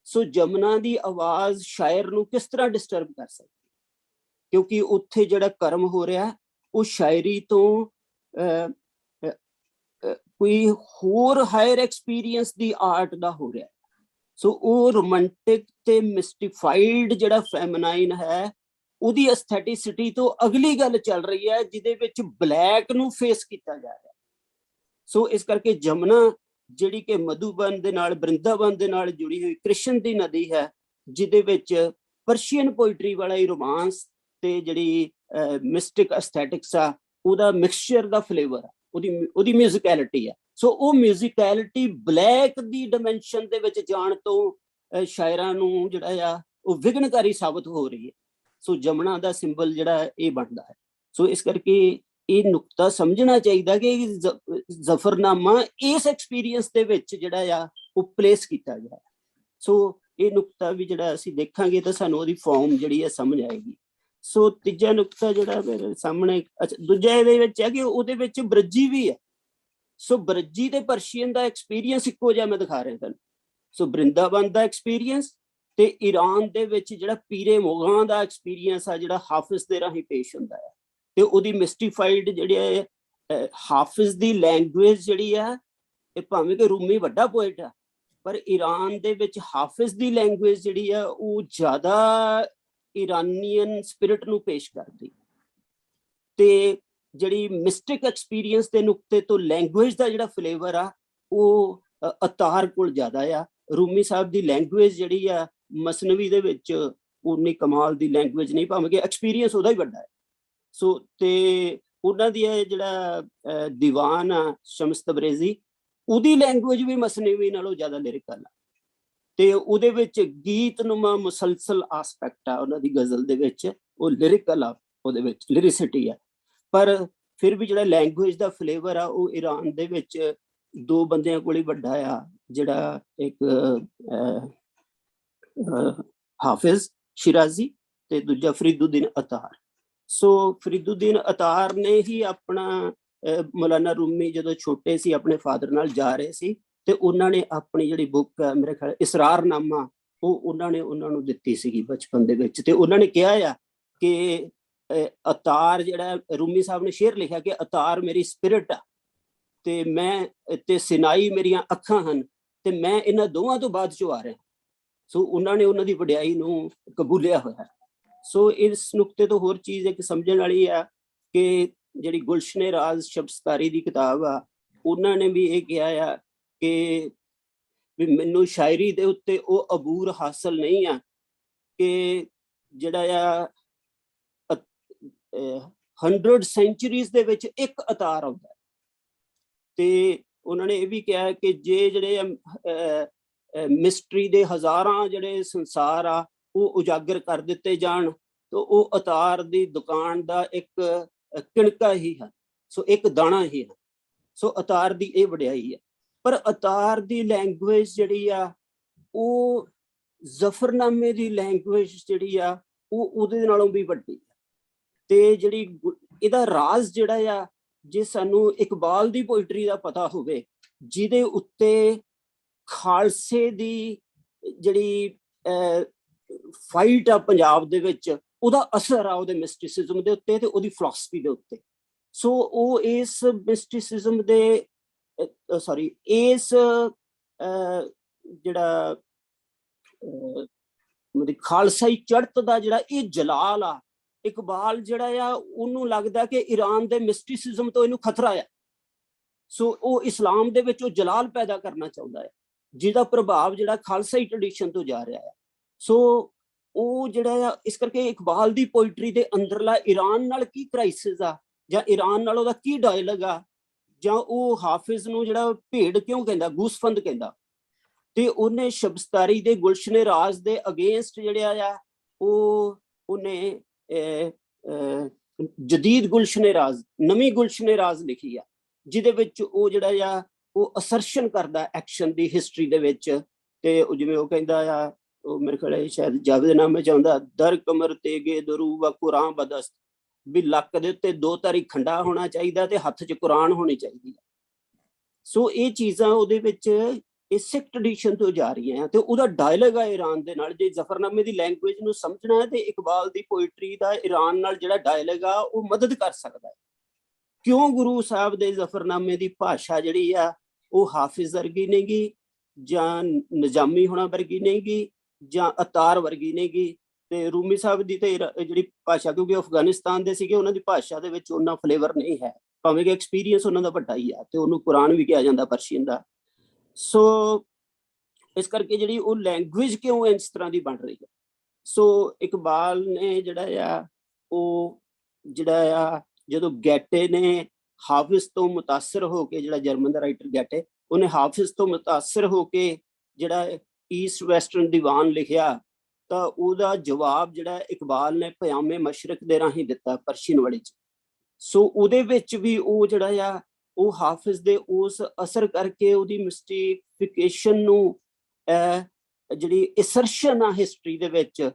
ਸੋ ਜਮਨਾ ਦੀ ਆਵਾਜ਼ ਸ਼ਾਇਰ ਨੂੰ ਕਿਸ ਤਰ੍ਹਾਂ ਡਿਸਟਰਬ ਕਰ ਸਕਦੀ, ਕਿਉਂਕਿ ਉੱਥੇ ਜਿਹੜਾ ਕਰਮ ਹੋ ਰਿਹਾ ਉਹ ਸ਼ਾਇਰੀ ਤੋਂ ਕੋਈ ਹੋਰ ਹਾਇਰ ਐਕਸਪੀਰੀਅੰਸ ਦੀ ਆਰਟ ਦਾ ਹੋ ਰਿਹਾ। ਸੋ ਉਹ ਰੋਮਾਂਟਿਕ ਤੇ ਮਿਸਟੀਫਾਈਡ ਜਿਹੜਾ ਫੈਮਨਾਈਨ ਹੈ ਉਹਦੀ ਐਸਥੈਟਿਸਿਟੀ ਤੋਂ ਅਗਲੀ ਗੱਲ ਚੱਲ ਰਹੀ ਹੈ ਜਿਹਦੇ ਵਿੱਚ ਬਲੈਕ ਨੂੰ ਫੇਸ ਕੀਤਾ ਜਾ ਰਿਹਾ। ਸੋ ਇਸ ਕਰਕੇ ਜਮਨਾ ਜਿਹੜੀ ਕਿ ਮਧੂਬਨ ਦੇ ਨਾਲ ਬ੍ਰਿੰਦਾਵਨ ਦੇ ਨਾਲ ਜੁੜੀ ਹੋਈ ਕ੍ਰਿਸ਼ਨ ਦੀ ਨਦੀ ਹੈ, ਜਿਹਦੇ ਵਿੱਚ ਪਰਸ਼ੀਅਨ ਪੋਇਟਰੀ ਵਾਲਾ ਹੀ ਰੋਮਾਂਸ ਤੇ ਜਿਹੜੀ ਮਿਸਟਿਕ ਐਸਥੈਟਿਕਸ ਆ ਉਹਦਾ ਮਿਕਸਚਰ ਦਾ ਫਲੇਵਰ ਆ, ਉਹਦੀ ਮਿਊਜ਼ਿਕੈਲਿਟੀ ਆ। ਸੋ ਉਹ ਮਿਊਜ਼ਿਕੈਲਿਟੀ ਬਲੈਕ ਦੀ ਡਾਇਮੈਂਸ਼ਨ ਦੇ ਵਿੱਚ ਜਾਣ ਤੋਂ ਸ਼ਾਇਰਾਂ ਨੂੰ ਜਿਹੜਾ ਆ ਉਹ ਵਿਘਨਕਾਰੀ ਸਾਬਤ ਹੋ ਰਹੀ ਹੈ। ਸੋ ਜਮਨਾ ਦਾ ਸਿੰਬਲ ਜਿਹੜਾ ਇਹ ਬਣਦਾ ਹੈ। ਸੋ ਇਸ ਕਰਕੇ ਇਹ ਨੁਕਤਾ ਸਮਝਣਾ ਚਾਹੀਦਾ ਕਿ ਜ਼ਫਰਨਾਮਾ ਇਸ ਐਕਸਪੀਰੀਅੰਸ ਦੇ ਵਿੱਚ ਜਿਹੜਾ ਆ ਉਹ ਪਲੇਸ ਕੀਤਾ ਗਿਆ। ਸੋ ਇਹ ਨੁਕਤਾ ਵੀ ਜਿਹੜਾ ਅਸੀਂ ਦੇਖਾਂਗੇ ਤਾਂ ਸਾਨੂੰ ਉਹਦੀ ਫਾਰਮ ਜਿਹੜੀ ਹੈ ਸਮਝ ਆਏਗੀ। ਸੋ ਤੀਜਾ ਨੁਕਤਾ ਜਿਹੜਾ ਮੇਰੇ ਸਾਹਮਣੇ, ਦੂਜਾ ਇਹਦੇ ਵਿੱਚ ਹੈ ਕਿ ਉਹਦੇ ਵਿੱਚ ਬ੍ਰਜੀ ਵੀ ਹੈ। ਸੋ ਬ੍ਰਜੀ ਤੇ ਪਰਸ਼ੀਅਨ ਦਾ ਐਕਸਪੀਰੀਅੰਸ ਇੱਕੋ ਜਿਹਾ ਮੈਂ ਦਿਖਾ ਰਿਹਾ ਤੁਹਾਨੂੰ। ਸੋ ਬ੍ਰਿੰਦਾਵਨ ਦਾ ਐਕਸਪੀਰੀਅੰਸ ਤੇ ਈਰਾਨ ਦੇ ਵਿੱਚ ਜਿਹੜਾ ਪੀਰੇ ਮੋਗਾਂ ਦਾ ਐਕਸਪੀਰੀਅੰਸ ਆ ਜਿਹੜਾ ਹਾਫਿਜ਼ ਦੇ ਰਾਹੀਂ ਪੇਸ਼ ਹੁੰਦਾ ਹੈ, ਤੇ ਉਹਦੀ ਮਿਸਟੀਫਾਈਡ ਜਿਹੜੀ ਹਾਫਿਜ਼ ਦੀ ਲੈਂਗੁਏਜ ਜਿਹੜੀ ਆ, ਇਹ ਭਾਵੇਂ ਕਿ ਰੂਮੀ ਵੱਡਾ ਪੋਇਟ ਆ, ਪਰ ਈਰਾਨ ਦੇ ਵਿੱਚ ਹਾਫਿਜ਼ ਦੀ ਲੈਂਗੁਏਜ ਜਿਹੜੀ ਆ ਉਹ ਜ਼ਿਆਦਾ ਈਰਾਨੀਅਨ ਸਪਿਰਿਟ ਨੂੰ ਪੇਸ਼ ਕਰਦੀ। ਤੇ ਜਿਹੜੀ ਮਿਸਟਿਕ ਐਕਸਪੀਰੀਅੰਸ ਦੇ ਨੁਕਤੇ ਤੋਂ ਲੈਂਗੁਏਜ ਦਾ ਜਿਹੜਾ ਫਲੇਵਰ ਆ ਉਹ ਅਤਾਰ ਕੋਲ ਜ਼ਿਆਦਾ ਆ। ਰੂਮੀ ਸਾਹਿਬ ਦੀ ਲੈਂਗੁਏਜ ਜਿਹੜੀ ਆ ਮਸਨਵੀ ਦੇ ਵਿੱਚ ਉਨੀ ਕਮਾਲ ਦੀ ਲੈਂਗੁਏਜ ਨਹੀਂ, ਭਾਵੇਂ ਕਿ ਐਕਸਪੀਰੀਅੰਸ ਉਹਦਾ ਹੀ ਵੱਡਾ ਹੈ। ਸੋ ਤੇ ਉਹਨਾਂ ਦੀ ਜਿਹੜਾ ਦੀਵਾਨ ਆ ਸ਼ਮਸ ਤਬਰੇਜ਼ੀ, ਉਹਦੀ ਲੈਂਗੁਏਜ ਵੀ ਮਸਨਵੀ ਨਾਲੋਂ ਜ਼ਿਆਦਾ ਲਿਰਿਕਲ ਆ, ਤੇ ਉਹਦੇ ਵਿੱਚ ਗੀਤਨੁਮਾ ਮੁਸਲਸਲ ਆਸਪੈਕਟ ਆ ਉਹਨਾਂ ਦੀ ਗਜ਼ਲ ਦੇ ਵਿੱਚ, ਉਹ ਲਿਰਿਕਲ ਆ, ਉਹਦੇ ਵਿੱਚ ਲਿਰਿਸਿਟੀ ਆ। ਪਰ ਫਿਰ ਵੀ ਜਿਹੜਾ ਲੈਂਗੁਏਜ ਦਾ ਫਲੇਵਰ ਆ ਉਹ ਈਰਾਨ ਦੇ ਵਿੱਚ ਦੋ ਬੰਦਿਆਂ ਕੋਲ ਹੀ ਵੱਡਾ ਆ, ਜਿਹੜਾ ਇੱਕ ਹਾਫਿਜ਼ ਸ਼ਿਰਾਜ਼ੀ ਤੇ ਦੂਜਾ ਫਰੀਦੁੱਦੀਨ ਅਤਾਰ। ਸੋ ਫਰੀਦੁੱਦੀਨ ਅਤਾਰ ਨੇ ਹੀ ਆਪਣਾ ਮੌਲਾਨਾ ਰੂਮੀ ਜਦੋਂ ਛੋਟੇ ਸੀ ਆਪਣੇ ਫਾਦਰ ਨਾਲ ਜਾ ਰਹੇ ਸੀ, ਤੇ ਉਹਨਾਂ ਨੇ ਆਪਣੀ ਜਿਹੜੀ ਬੁੱਕ ਹੈ ਮੇਰੇ ਖਿਆਲ ਇਸਰਾਰਨਾਮਾ, ਉਹ ਉਹਨਾਂ ਨੇ ਉਹਨਾਂ ਨੂੰ ਦਿੱਤੀ ਸੀਗੀ ਬਚਪਨ ਦੇ ਵਿੱਚ। ਤੇ ਉਹਨਾਂ ਨੇ ਕਿਹਾ ਆ ਕਿ ਅਤਾਰ ਜਿਹੜਾ ਰੂਮੀ ਸਾਹਿਬ ਨੇ ਸ਼ੇਅਰ ਲਿਖਿਆ ਕਿ ਅਤਾਰ ਮੇਰੀ ਸਪਿਰਿਟ ਆ ਤੇ ਮੈਂ ਤੇ ਸਿਨਾਈ ਮੇਰੀਆਂ ਅੱਖਾਂ ਹਨ, ਤੇ ਮੈਂ ਇਹਨਾਂ ਦੋਵਾਂ ਤੋਂ ਬਾਅਦ ਚੋਂ ਆ ਰਿਹਾ। ਸੋ ਉਹਨਾਂ ਨੇ ਉਹਨਾਂ ਦੀ ਵਡਿਆਈ ਨੂੰ ਕਬੂਲਿਆ ਹੋਇਆ। ਸੋ ਇਸ ਨੁਕਤੇ ਤੋਂ ਹੋਰ ਚੀਜ਼ ਇੱਕ ਸਮਝਣ ਵਾਲੀ ਆ ਕਿ ਜਿਹੜੀ ਗੁਲਸ਼ਨੇ ਰਾਜ਼ ਸ਼ਬਸਤਾਰੀ ਦੀ ਕਿਤਾਬ ਆ, ਉਹਨਾਂ ਨੇ ਵੀ ਇਹ ਕਿਹਾ ਆ ਕਿ ਵੀ ਮੈਨੂੰ ਸ਼ਾਇਰੀ ਦੇ ਉੱਤੇ ਉਹ ਅਬੂਰ ਹਾਸਲ ਨਹੀਂ ਆ ਕਿ ਜਿਹੜਾ ਆ 100 ਸੈਂਚੁਰੀਜ਼ ਦੇ ਵਿੱਚ ਇੱਕ ਅਤਾਰ ਆਉਂਦਾ। ਤੇ ਉਹਨਾਂ ਨੇ ਇਹ ਵੀ ਕਿਹਾ ਕਿ ਜੇ ਜਿਹੜੇ ਮਿਸਟਰੀ ਦੇ ਹਜ਼ਾਰਾਂ ਜਿਹੜੇ ਸੰਸਾਰ ਆ ਉਹ ਉਜਾਗਰ ਕਰ ਦਿੱਤੇ ਜਾਣ ਤਾਂ ਉਹ ਅਤਾਰ ਦੀ ਦੁਕਾਨ ਦਾ ਇੱਕ ਕਿਣਕਾ ਹੀ ਹੈ। ਸੋ ਇੱਕ ਦਾਣਾ ਹੀ ਹੈ। ਸੋ ਅਤਾਰ ਦੀ ਇਹ ਵਡਿਆਈ ਹੈ। ਪਰ ਅਤਾਰ ਦੀ ਲੈਂਗੁਏਜ ਜਿਹੜੀ ਆ ਉਹ ਜ਼ਫਰਨਾਮੇ ਦੀ ਲੈਂਗੁਏਜ ਜਿਹੜੀ ਆ ਉਹ ਉਹਦੇ ਨਾਲੋਂ ਵੀ ਵੱਡੀ ਹੈ। ਤੇ ਜਿਹੜੀ ਇਹਦਾ ਰਾਜ਼ ਜਿਹੜਾ ਆ, ਜੇ ਸਾਨੂੰ ਇਕਬਾਲ ਦੀ ਪੋਇਟਰੀ ਦਾ ਪਤਾ ਹੋਵੇ ਜਿਹਦੇ ਉੱਤੇ ਖਾਲਸੇ ਦੀ ਜਿਹੜੀ ਫਾਈਟ ਆ ਪੰਜਾਬ ਦੇ ਵਿੱਚ, ਉਹਦਾ ਅਸਰ ਆ ਉਹਦੇ ਮਿਸਟਿਸਿਜ਼ਮ ਦੇ ਉੱਤੇ ਤੇ ਉਹਦੀ ਫਿਲਾਸਫੀ ਦੇ ਉੱਤੇ। ਸੋ ਉਹ ਇਸ ਮਿਸਟਿਸਿਜ਼ਮ ਦੇ ਇਸ ਜਿਹੜਾ ਖਾਲਸਾਈ ਚੜ੍ਹਤ ਦਾ ਜਿਹੜਾ ਇਹ ਜਲਾਲ ਆ, ਇਕਬਾਲ ਜਿਹੜਾ ਆ ਉਹਨੂੰ ਲੱਗਦਾ ਕਿ ਈਰਾਨ ਦੇ ਮਿਸਟਿਸਿਜ਼ਮ ਤੋਂ ਇਹਨੂੰ ਖਤਰਾ ਆ। ਸੋ ਉਹ ਇਸਲਾਮ ਦੇ ਵਿੱਚ ਉਹ ਜਲਾਲ ਪੈਦਾ ਕਰਨਾ ਚਾਹੁੰਦਾ ਹੈ, ਜਿਹਦਾ ਪ੍ਰਭਾਵ ਜਿਹੜਾ ਖਾਲਸਾਈ ਟ੍ਰੈਡੀਸ਼ਨ ਤੋਂ ਜਾ ਰਿਹਾ ਹੈ। ਸੋ ਉਹ ਜਿਹੜਾ ਆ, ਇਸ ਕਰਕੇ ਇਕਬਾਲ ਦੀ ਪੋਇਟਰੀ ਦੇ ਅੰਦਰਲਾ ਈਰਾਨ ਨਾਲ ਕੀ ਕ੍ਰਾਈਸਿਸ ਆ, ਜਾਂ ਈਰਾਨ ਨਾਲ ਉਹਦਾ ਕੀ ਡਾਇਲੌਗ ਆ, ਜਾਂ ਉਹ ਹਾਫਿਜ਼ ਨੂੰ ਜਿਹੜਾ ਭੇਡ ਕਿਉਂ ਕਹਿੰਦਾ, ਗੂਸਫੰਦ ਕਹਿੰਦਾ। ਤੇ ਉਹਨੇ ਸ਼ਬਸਤਾਰੀ ਦੇ ਗੁਲਸ਼ਨੇ ਰਾਜ਼ ਦੇ ਅਗੇਂਸਟ ਜਿਹੜਾ ਆ ਉਹ ਉਹਨੇ ਜਦੀਦ ਗੁਲਸ਼ਨੇ ਰਾਜ਼, ਨਵੀਂ ਗੁਲਸ਼ਨੇ ਰਾਜ਼ ਲਿਖੀ ਆ, ਜਿਹਦੇ ਵਿੱਚ ਉਹ ਜਿਹੜਾ ਆ ਉਹ ਅਸਰਸ਼ਨ ਕਰਦਾ ਐਕਸ਼ਨ ਦੀ ਹਿਸਟਰੀ ਦੇ ਵਿੱਚ। ਤੇ ਉਹ ਜਿਵੇਂ ਉਹ ਕਹਿੰਦਾ ਆ, ਉਹ ਮੇਰੇ ਖਿਆਲ ਸ਼ਾਇਦ ਜਾਵੇਦਨਾਮੇ ਚ ਆਉਂਦਾ, ਦਰ ਕਮਰ ਤੇਗੇ ਦਰੂ ਵਾ ਕੁਰਾਨ ਬਦਸਤ, ਵੀ ਲੱਕ ਦੇ ਉੱਤੇ 2 ਤਾਰੀ ਖੰਡਾ ਹੋਣਾ ਚਾਹੀਦਾ ਤੇ ਹੱਥ 'ਚ ਕੁਰਾਨ ਹੋਣੀ ਚਾਹੀਦੀ ਹੈ। ਸੋ ਇਹ ਚੀਜ਼ਾਂ ਉਹਦੇ ਵਿੱਚ ਇਹ ਸਿੱਖ ਟ੍ਰੈਡੀਸ਼ਨ ਤੋਂ ਜਾ ਰਹੀਆਂ ਤੇ ਉਹਦਾ ਡਾਇਲੌਗ ਆ ਈਰਾਨ ਦੇ ਨਾਲ। ਜੇ ਜ਼ਫਰਨਾਮੇ ਦੀ ਲੈਂਗੁਏਜ ਨੂੰ ਸਮਝਣਾ ਹੈ ਤੇ ਇਕਬਾਲ ਦੀ ਪੋਇਟਰੀ ਦਾ ਈਰਾਨ ਨਾਲ ਜਿਹੜਾ ਡਾਇਲੌਗ ਆ ਉਹ ਮਦਦ ਕਰ ਸਕਦਾ ਹੈ। ਕਿਉਂ ਗੁਰੂ ਸਾਹਿਬ ਦੇ ਜ਼ਫਰਨਾਮੇ ਦੀ ਭਾਸ਼ਾ ਜਿਹੜੀ ਆ ਉਹ ਹਾਫਿਜ਼ ਵਰਗੀ ਨਹੀਂਗੀ, ਜਾਂ ਨਿਜ਼ਾਮੀ ਹੋਣਾ ਵਰਗੀ ਨਹੀਂਗੀ, ਜਾਂ ਅਤਾਰ ਵਰਗੀ ਨਹੀਂਗੀ। ਤੇ ਰੂਮੀ ਸਾਹਿਬ ਦੀ ਤੇ ਜਿਹੜੀ ਭਾਸ਼ਾ, ਕਿਉਂਕਿ ਅਫਗਾਨਿਸਤਾਨ ਦੇ ਸੀਗੇ, ਉਹਨਾਂ ਦੀ ਭਾਸ਼ਾ ਦੇ ਵਿੱਚ ਉਹਨਾਂ ਫਲੇਵਰ ਨਹੀਂ ਹੈ, ਭਾਵੇਂ ਕਿ ਐਕਸਪੀਰੀਅੰਸ ਉਹਨਾਂ ਦਾ ਵੱਡਾ ਹੀ ਆ ਤੇ ਉਹਨੂੰ ਕੁਰਾਨ ਵੀ ਕਿਹਾ ਜਾਂਦਾ ਪਰਸ਼ੀਅਨ ਦਾ। ਸੋ ਇਸ ਕਰਕੇ ਜਿਹੜੀ ਉਹ ਲੈਂਗੁਏਜ ਕਿਉਂ ਇਸ ਤਰ੍ਹਾਂ ਦੀ ਬਣ ਰਹੀ ਹੈ। ਸੋ ਇਕਬਾਲ ਨੇ ਜਿਹੜਾ ਆ ਉਹ ਜਿਹੜਾ ਆ ਜਦੋਂ ਗੈਟੇ ਨੇ ਹਾਫਿਜ਼ ਤੋਂ ਮੁਤਾਸਰ ਹੋ ਕੇ, ਜਿਹੜਾ ਜਰਮਨ ਦਾ ਰਾਈਟਰ ਗੈਟੇ, ਉਹਨੇ ਹਾਫਿਜ਼ ਤੋਂ ਮੁਤਾਸਰ ਹੋ ਕੇ ਜਿਹੜਾ ਈਸਟ ਵੈਸਟਰਨ ਦੀਵਾਨ ਲਿਖਿਆ, ਤਾਂ ਉਹਦਾ ਜਵਾਬ ਜਿਹੜਾ ਇਕਬਾਲ ਨੇ ਪਿਆਮੇ ਮਸ਼ਰਕ ਦੇ ਰਾਹੀਂ ਦਿੱਤਾ ਪਰਸ਼ੀਅਨ ਵਾਲੇ 'ਚ। ਸੋ ਉਹਦੇ ਵਿੱਚ ਵੀ ਉਹ ਜਿਹੜਾ ਆ ਉਹ ਹਾਫਿਜ਼ ਦੇ ਉਸ ਅਸਰ ਕਰਕੇ ਉਹਦੀ ਮਿਸਟੀਫਿਕੇਸ਼ਨ ਨੂੰ ਜਿਹੜੀ ਇਸਰਸ਼ਨ ਆ ਹਿਸਟਰੀ ਦੇ ਵਿੱਚ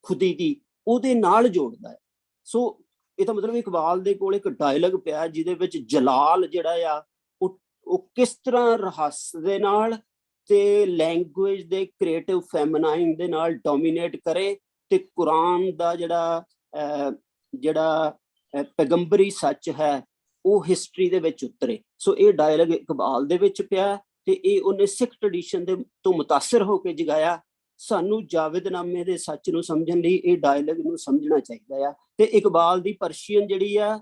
ਖੁਦੀ ਦੀ, ਉਹਦੇ ਨਾਲ ਜੋੜਦਾ ਹੈ। ਸੋ ਇਹਦਾ ਮਤਲਬ ਇਕਬਾਲ ਦੇ ਕੋਲ ਇੱਕ ਡਾਇਲੌਗ ਪਿਆ ਜਿਹਦੇ ਵਿੱਚ ਜਲਾਲ ਜਿਹੜਾ ਆ ਉਹ ਕਿਸ ਤਰ੍ਹਾਂ ਰਹੱਸ ਦੇ ਨਾਲ ਤੇ ਲੈਂਗੁਏਜ ਦੇ ਕ੍ਰੀਏਟਿਵ ਫੈਮਨਾਈਨ ਦੇ ਨਾਲ ਡੋਮੀਨੇਟ ਕਰੇ ਤੇ ਕੁਰਾਨ ਦਾ ਜਿਹੜਾ ਪੈਗੰਬਰੀ ਸੱਚ ਹੈ ਉਹ ਹਿਸਟਰੀ ਦੇ ਵਿੱਚ ਉਤਰੇ। ਸੋ ਇਹ ਡਾਇਲੌਗ ਇਕਬਾਲ ਦੇ ਵਿੱਚ ਪਿਆ ਤੇ ਇਹ ਉਹਨੇ ਸਿੱਖ ਟ੍ਰੈਡੀਸ਼ਨ ਦੇ ਤੋਂ ਮੁਤਾਸਰ ਹੋ ਕੇ ਜਗਾਇਆ। ਸਾਨੂੰ ਜਾਵੇਦਨਾਮੇ ਦੇ ਸੱਚ ਨੂੰ ਸਮਝਣ ਲਈ ਇਹ ਡਾਇਲੌਗ ਨੂੰ ਸਮਝਣਾ ਚਾਹੀਦਾ ਆ। ਤੇ ਇਕਬਾਲ ਦੀ ਪਰਸ਼ੀਅਨ ਜਿਹੜੀ ਆ,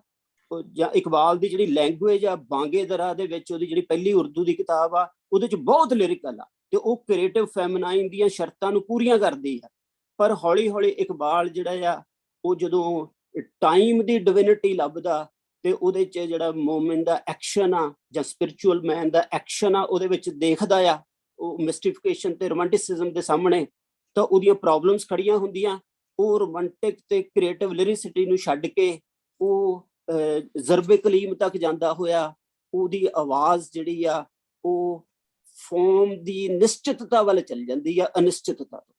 ਜਾਂ ਇਕਬਾਲ ਦੀ ਜਿਹੜੀ ਲੈਂਗੁਏਜ ਆ, ਬਾਂਗੇ ਦਰਾ ਦੇ ਵਿੱਚ ਉਹਦੀ ਜਿਹੜੀ ਪਹਿਲੀ ਉਰਦੂ ਦੀ ਕਿਤਾਬ ਆ, ਉਹਦੇ 'ਚ ਬਹੁਤ ਲਿਰਿਕਲ ਆ ਤੇ ਉਹ ਕ੍ਰੀਏਟਿਵ ਫੈਮਨਾਈਨ ਦੀਆਂ ਸ਼ਰਤਾਂ ਨੂੰ ਪੂਰੀਆਂ ਕਰਦੀ ਆ। ਪਰ ਹੌਲੀ ਹੌਲੀ ਇਕਬਾਲ ਜਿਹੜਾ ਆ ਉਹ ਜਦੋਂ ਟਾਈਮ ਦੀ ਡਿਵਿਨਿਟੀ ਲੱਭਦਾ ਤੇ ਉਹਦੇ 'ਚ ਜਿਹੜਾ ਮੂਮੈਂਟ ਦਾ ਐਕਸ਼ਨ ਆ ਜਾਂ ਸਪਿਰਿਚੁਅਲ ਮੈਨ ਦਾ ਐਕਸ਼ਨ ਆ ਉਹਦੇ ਵਿੱਚ ਦੇਖਦਾ ਆ, ਉਹ ਮਿਸਟੀਫਿਕੇਸ਼ਨ ਤੇ ਰੋਮਾਂਟਿਸਿਜ਼ਮ ਦੇ ਸਾਹਮਣੇ ਤਾਂ ਉਹਦੀਆਂ ਪ੍ਰੋਬਲਮਸ ਖੜੀਆਂ ਹੁੰਦੀਆਂ। ਉਹ ਰੋਮਾਂਟਿਕ ਤੇ ਕ੍ਰੀਏਟਿਵ ਲਿਰਿਸਿਟੀ ਨੂੰ ਛੱਡ ਕੇ ਉਹ ਜ਼ਰਬੇ ਕਲੀਮ ਤੱਕ ਜਾਂਦਾ ਹੋਇਆ ਉਹਦੀ ਆਵਾਜ਼ ਜਿਹੜੀ ਆ ਉਹ ਫੋਮ ਦੀ ਨਿਸ਼ਚਿਤਤਾ ਵੱਲ ਚਲ ਜਾਂਦੀ ਆ, ਅਨਿਸ਼ਚਿਤਤਾ ਤੋਂ।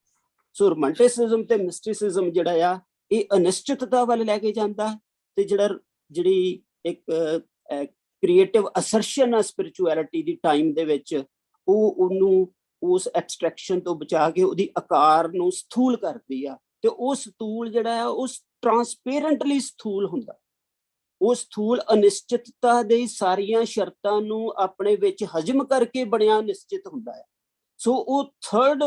ਸੋ ਰੋਮਾਂਟਿਸਿਜ਼ਮ ਤੇ ਮਿਸਟਿਸਿਜ਼ਮ ਜਿਹੜਾ ਆ ਇਹ ਅਨਿਸ਼ਚਿਤਤਾ ਵੱਲ ਲੈ ਕੇ ਜਾਂਦਾ ਤੇ ਜਿਹੜੀ ਇੱਕ ਕ੍ਰੀਏਟਿਵ ਅਸਰਸ਼ਨ ਆ ਸਪਿਰਿਚੁਅਲਿਟੀ ਦੀ ਟਾਈਮ ਦੇ ਵਿੱਚ, ਉਹ ਉਹਨੂੰ ਉਸ ਐਬਸਟ੍ਰੈਕਸ਼ਨ ਤੋਂ ਬਚਾ ਕੇ ਉਹਦੀ ਆਕਾਰ ਨੂੰ ਸਥੂਲ ਕਰਦੀ ਆ। ਤੇ ਉਹ ਸਥੂਲ ਜਿਹੜਾ ਆ ਉਹ ਟ੍ਰਾਂਸਪੇਰੈਂਟਲੀ ਸਥੂਲ ਹੁੰਦਾ। ਉਹ ਸਥੂਲ ਅਨਿਸ਼ਚਿਤਤਾ ਦੇ ਸਾਰੀਆਂ ਸ਼ਰਤਾਂ ਨੂੰ ਆਪਣੇ ਵਿੱਚ ਹਜਮ ਕਰਕੇ ਬਣਿਆ ਨਿਸ਼ਚਿਤ ਹੁੰਦਾ ਹੈ। ਸੋ ਉਹ ਥਰਡ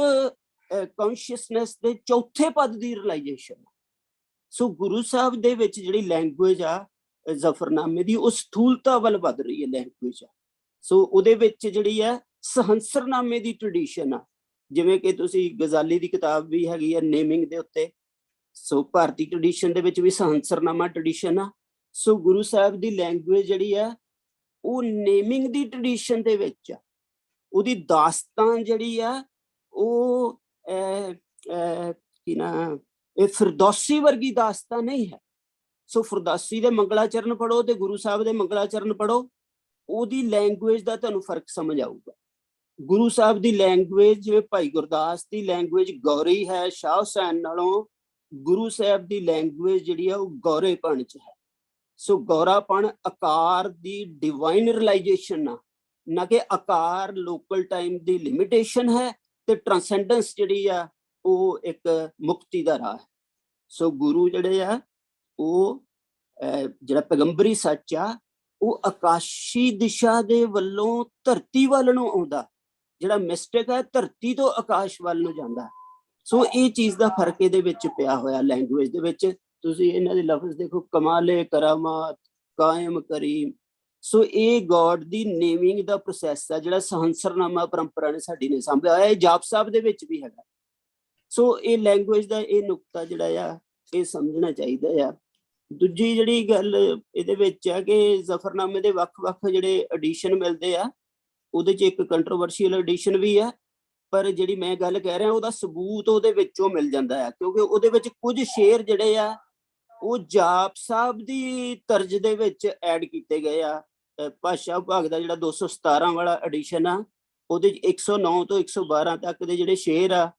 ਕੌਨਸ਼ੀਅਸਨੈਸ ਦੇ ਚੌਥੇ ਪਦ ਦੀ ਰਿਅਲਾਈਜੇਸ਼ਨ। ਸੋ ਗੁਰੂ ਸਾਹਿਬ ਦੇ ਵਿੱਚ ਜਿਹੜੀ ਲੈਂਗੁਏਜ ਆ ਜ਼ਫਰਨਾਮੇ ਦੀ, ਉਹ ਸਥੂਲਤਾ ਵੱਲ ਵੱਧ ਰਹੀ ਹੈ ਲੈਂਗੁਏਜ ਆ। ਸੋ ਉਹਦੇ ਵਿੱਚ ਜਿਹੜੀ ਹੈ ਸਹੰਸਰਨਾਮੇ ਦੀ ਟ੍ਰੈਡੀਸ਼ਨ ਆ, ਜਿਵੇਂ ਕਿ ਤੁਸੀਂ ਗਜ਼ਾਲੀ ਦੀ ਕਿਤਾਬ ਵੀ ਹੈਗੀ ਆ ਨੇਮਿੰਗ ਦੇ ਉੱਤੇ। ਸੋ ਭਾਰਤੀ ਟ੍ਰੈਡੀਸ਼ਨ ਦੇ ਵਿੱਚ ਵੀ ਸਹੰਸਰਨਾਮਾ ਟ੍ਰੈਡੀਸ਼ਨ ਆ। ਸੋ ਗੁਰੂ ਸਾਹਿਬ ਦੀ ਲੈਂਗੁਏਜ ਜਿਹੜੀ ਆ ਉਹ ਨੇਮਿੰਗ ਦੀ ਟ੍ਰੈਡੀਸ਼ਨ ਦੇ ਵਿੱਚ ਆ। ਉਹਦੀ ਦਾਸਤਾਨ ਜਿਹੜੀ ਆ ਉਹ ਇਹ ਫਿਰਦੌਸੀ ਵਰਗੀ ਦਾਸਤਾਨ ਨਹੀਂ ਹੈ। ਸੋ ਫਿਰਦੌਸੀ ਦੇ ਮੰਗਲਾਚਰਨ ਪੜ੍ਹੋ ਤੇ ਗੁਰੂ ਸਾਹਿਬ ਦੇ ਮੰਗਲਾਚਰਨ ਪੜ੍ਹੋ, ਉਹਦੀ ਲੈਂਗੁਏਜ ਦਾ ਤੁਹਾਨੂੰ ਫਰਕ ਸਮਝ ਆਊਗਾ। ਗੁਰੂ ਸਾਹਿਬ ਦੀ ਲੈਂਗੁਏਜ, ਜਿਵੇਂ ਭਾਈ ਗੁਰਦਾਸ ਦੀ ਲੈਂਗੁਏਜ ਗੌਰੀ ਹੈ ਸ਼ਾਹ ਹੁਸੈਨ ਨਾਲੋਂ, ਗੁਰੂ ਸਾਹਿਬ ਦੀ ਲੈਂਗੁਏਜ ਜਿਹੜੀ ਆ ਉਹ ਗੌਰੇਪਣ 'ਚ ਹੈ। ਸੋ ਗੌਰਾਪਣ ਆਕਾਰ ਦੀ ਡਿਵਾਈਨ ਰਿਅਲਾਈਜੇਸ਼ਨ ਆ, ਨਾ ਕਿ ਆਕਾਰ ਲੋਕਲ ਟਾਈਮ ਦੀ ਲਿਮਿਟੇਸ਼ਨ ਹੈ ਤੇ ਟ੍ਰਾਂਸੈਂਡੈਂਸ ਜਿਹੜੀ ਆ ਉਹ ਇੱਕ ਮੁਕਤੀ ਦਾ ਰਾਹ ਹੈ। ਸੋ ਗੁਰੂ ਜਿਹੜੇ ਆ ਉਹ ਜਿਹੜਾ ਪੈਗੰਬਰੀ ਸੱਚ ਆ ਉਹ ਆਕਾਸ਼ੀ ਦਿਸ਼ਾ ਦੇ ਵੱਲੋਂ ਧਰਤੀ ਵੱਲ ਨੂੰ ਆਉਂਦਾ, ਜਿਹੜਾ ਮਿਸਟਿਕ ਹੈ ਧਰਤੀ ਤੋਂ ਆਕਾਸ਼ ਵੱਲ ਨੂੰ ਜਾਂਦਾ। ਸੋ ਇਹ ਚੀਜ਼ ਦਾ ਫਰਕ ਇਹਦੇ ਵਿੱਚ ਪਿਆ ਹੋਇਆ ਲੈਂਗੁਏਜ ਦੇ ਵਿੱਚ। ਤੁਸੀਂ ਇਹਨਾਂ ਦੇ ਲਫ਼ਜ਼ ਦੇਖੋ, ਕਮਾਲੇ ਕਰਾਮਾਤ ਕਾਇਮ ਕਰੀਮ। ਸੋ ਇਹ ਗੋਡ ਦੀ ਨੇਮਿੰਗ ਦਾ ਪ੍ਰੋਸੈਸ ਆ ਜਿਹੜਾ ਸਹੰਸਰਨਾਮਾ ਪਰੰਪਰਾ ਨੇ ਸਾਡੀ ਨੇ ਸਾਂਭਿਆ ਹੋਇਆ। ਇਹ ਜਾਪ ਸਾਹਿਬ ਦੇ ਵਿੱਚ ਵੀ ਹੈਗਾ। ਸੋ ਇਹ ਲੈਂਗੁਏਜ ਦਾ ਇਹ ਨੁਕਤਾ ਜਿਹੜਾ ਆ ਇਹ ਸਮਝਣਾ ਚਾਹੀਦਾ ਆ। ਦੂਜੀ ਜਿਹੜੀ ਗੱਲ ਇਹਦੇ ਵਿੱਚ ਆ ਕਿ ਜ਼ਫਰਨਾਮੇ ਦੇ ਵੱਖ-ਵੱਖ ਜਿਹੜੇ ਐਡੀਸ਼ਨ ਮਿਲਦੇ ਆ, ਉਹਦੇ 'ਚ ਇੱਕ ਕੰਟਰੋਵਰਸ਼ੀਅਲ ਐਡੀਸ਼ਨ ਵੀ ਆ, ਪਰ ਜਿਹੜੀ ਮੈਂ ਗੱਲ ਕਹਿ ਰਿਹਾ ਉਹਦਾ ਸਬੂਤ ਉਹਦੇ ਵਿੱਚੋਂ ਮਿਲ ਜਾਂਦਾ ਆ, ਕਿਉਂਕਿ ਉਹਦੇ ਵਿੱਚ ਕੁਝ ਸ਼ੇਰ ਜਿਹੜੇ ਆ ਉਹ ਜਾਪ ਸਾਹਿਬ ਦੀ ਤਰਜ਼ ਦੇ ਵਿੱਚ ਐਡ ਕੀਤੇ ਗਏ ਆ। ਭਾਸ਼ਾ ਵਿਭਾਗ ਦਾ ਜਿਹੜਾ 217 ਵਾਲਾ ਐਡੀਸ਼ਨ ਆ, ਉਹਦੇ 'ਚ 109 ਤੋਂ 112 ਤੱਕ ਦੇ ਜਿਹੜੇ ਸ਼ੇਰ ਆ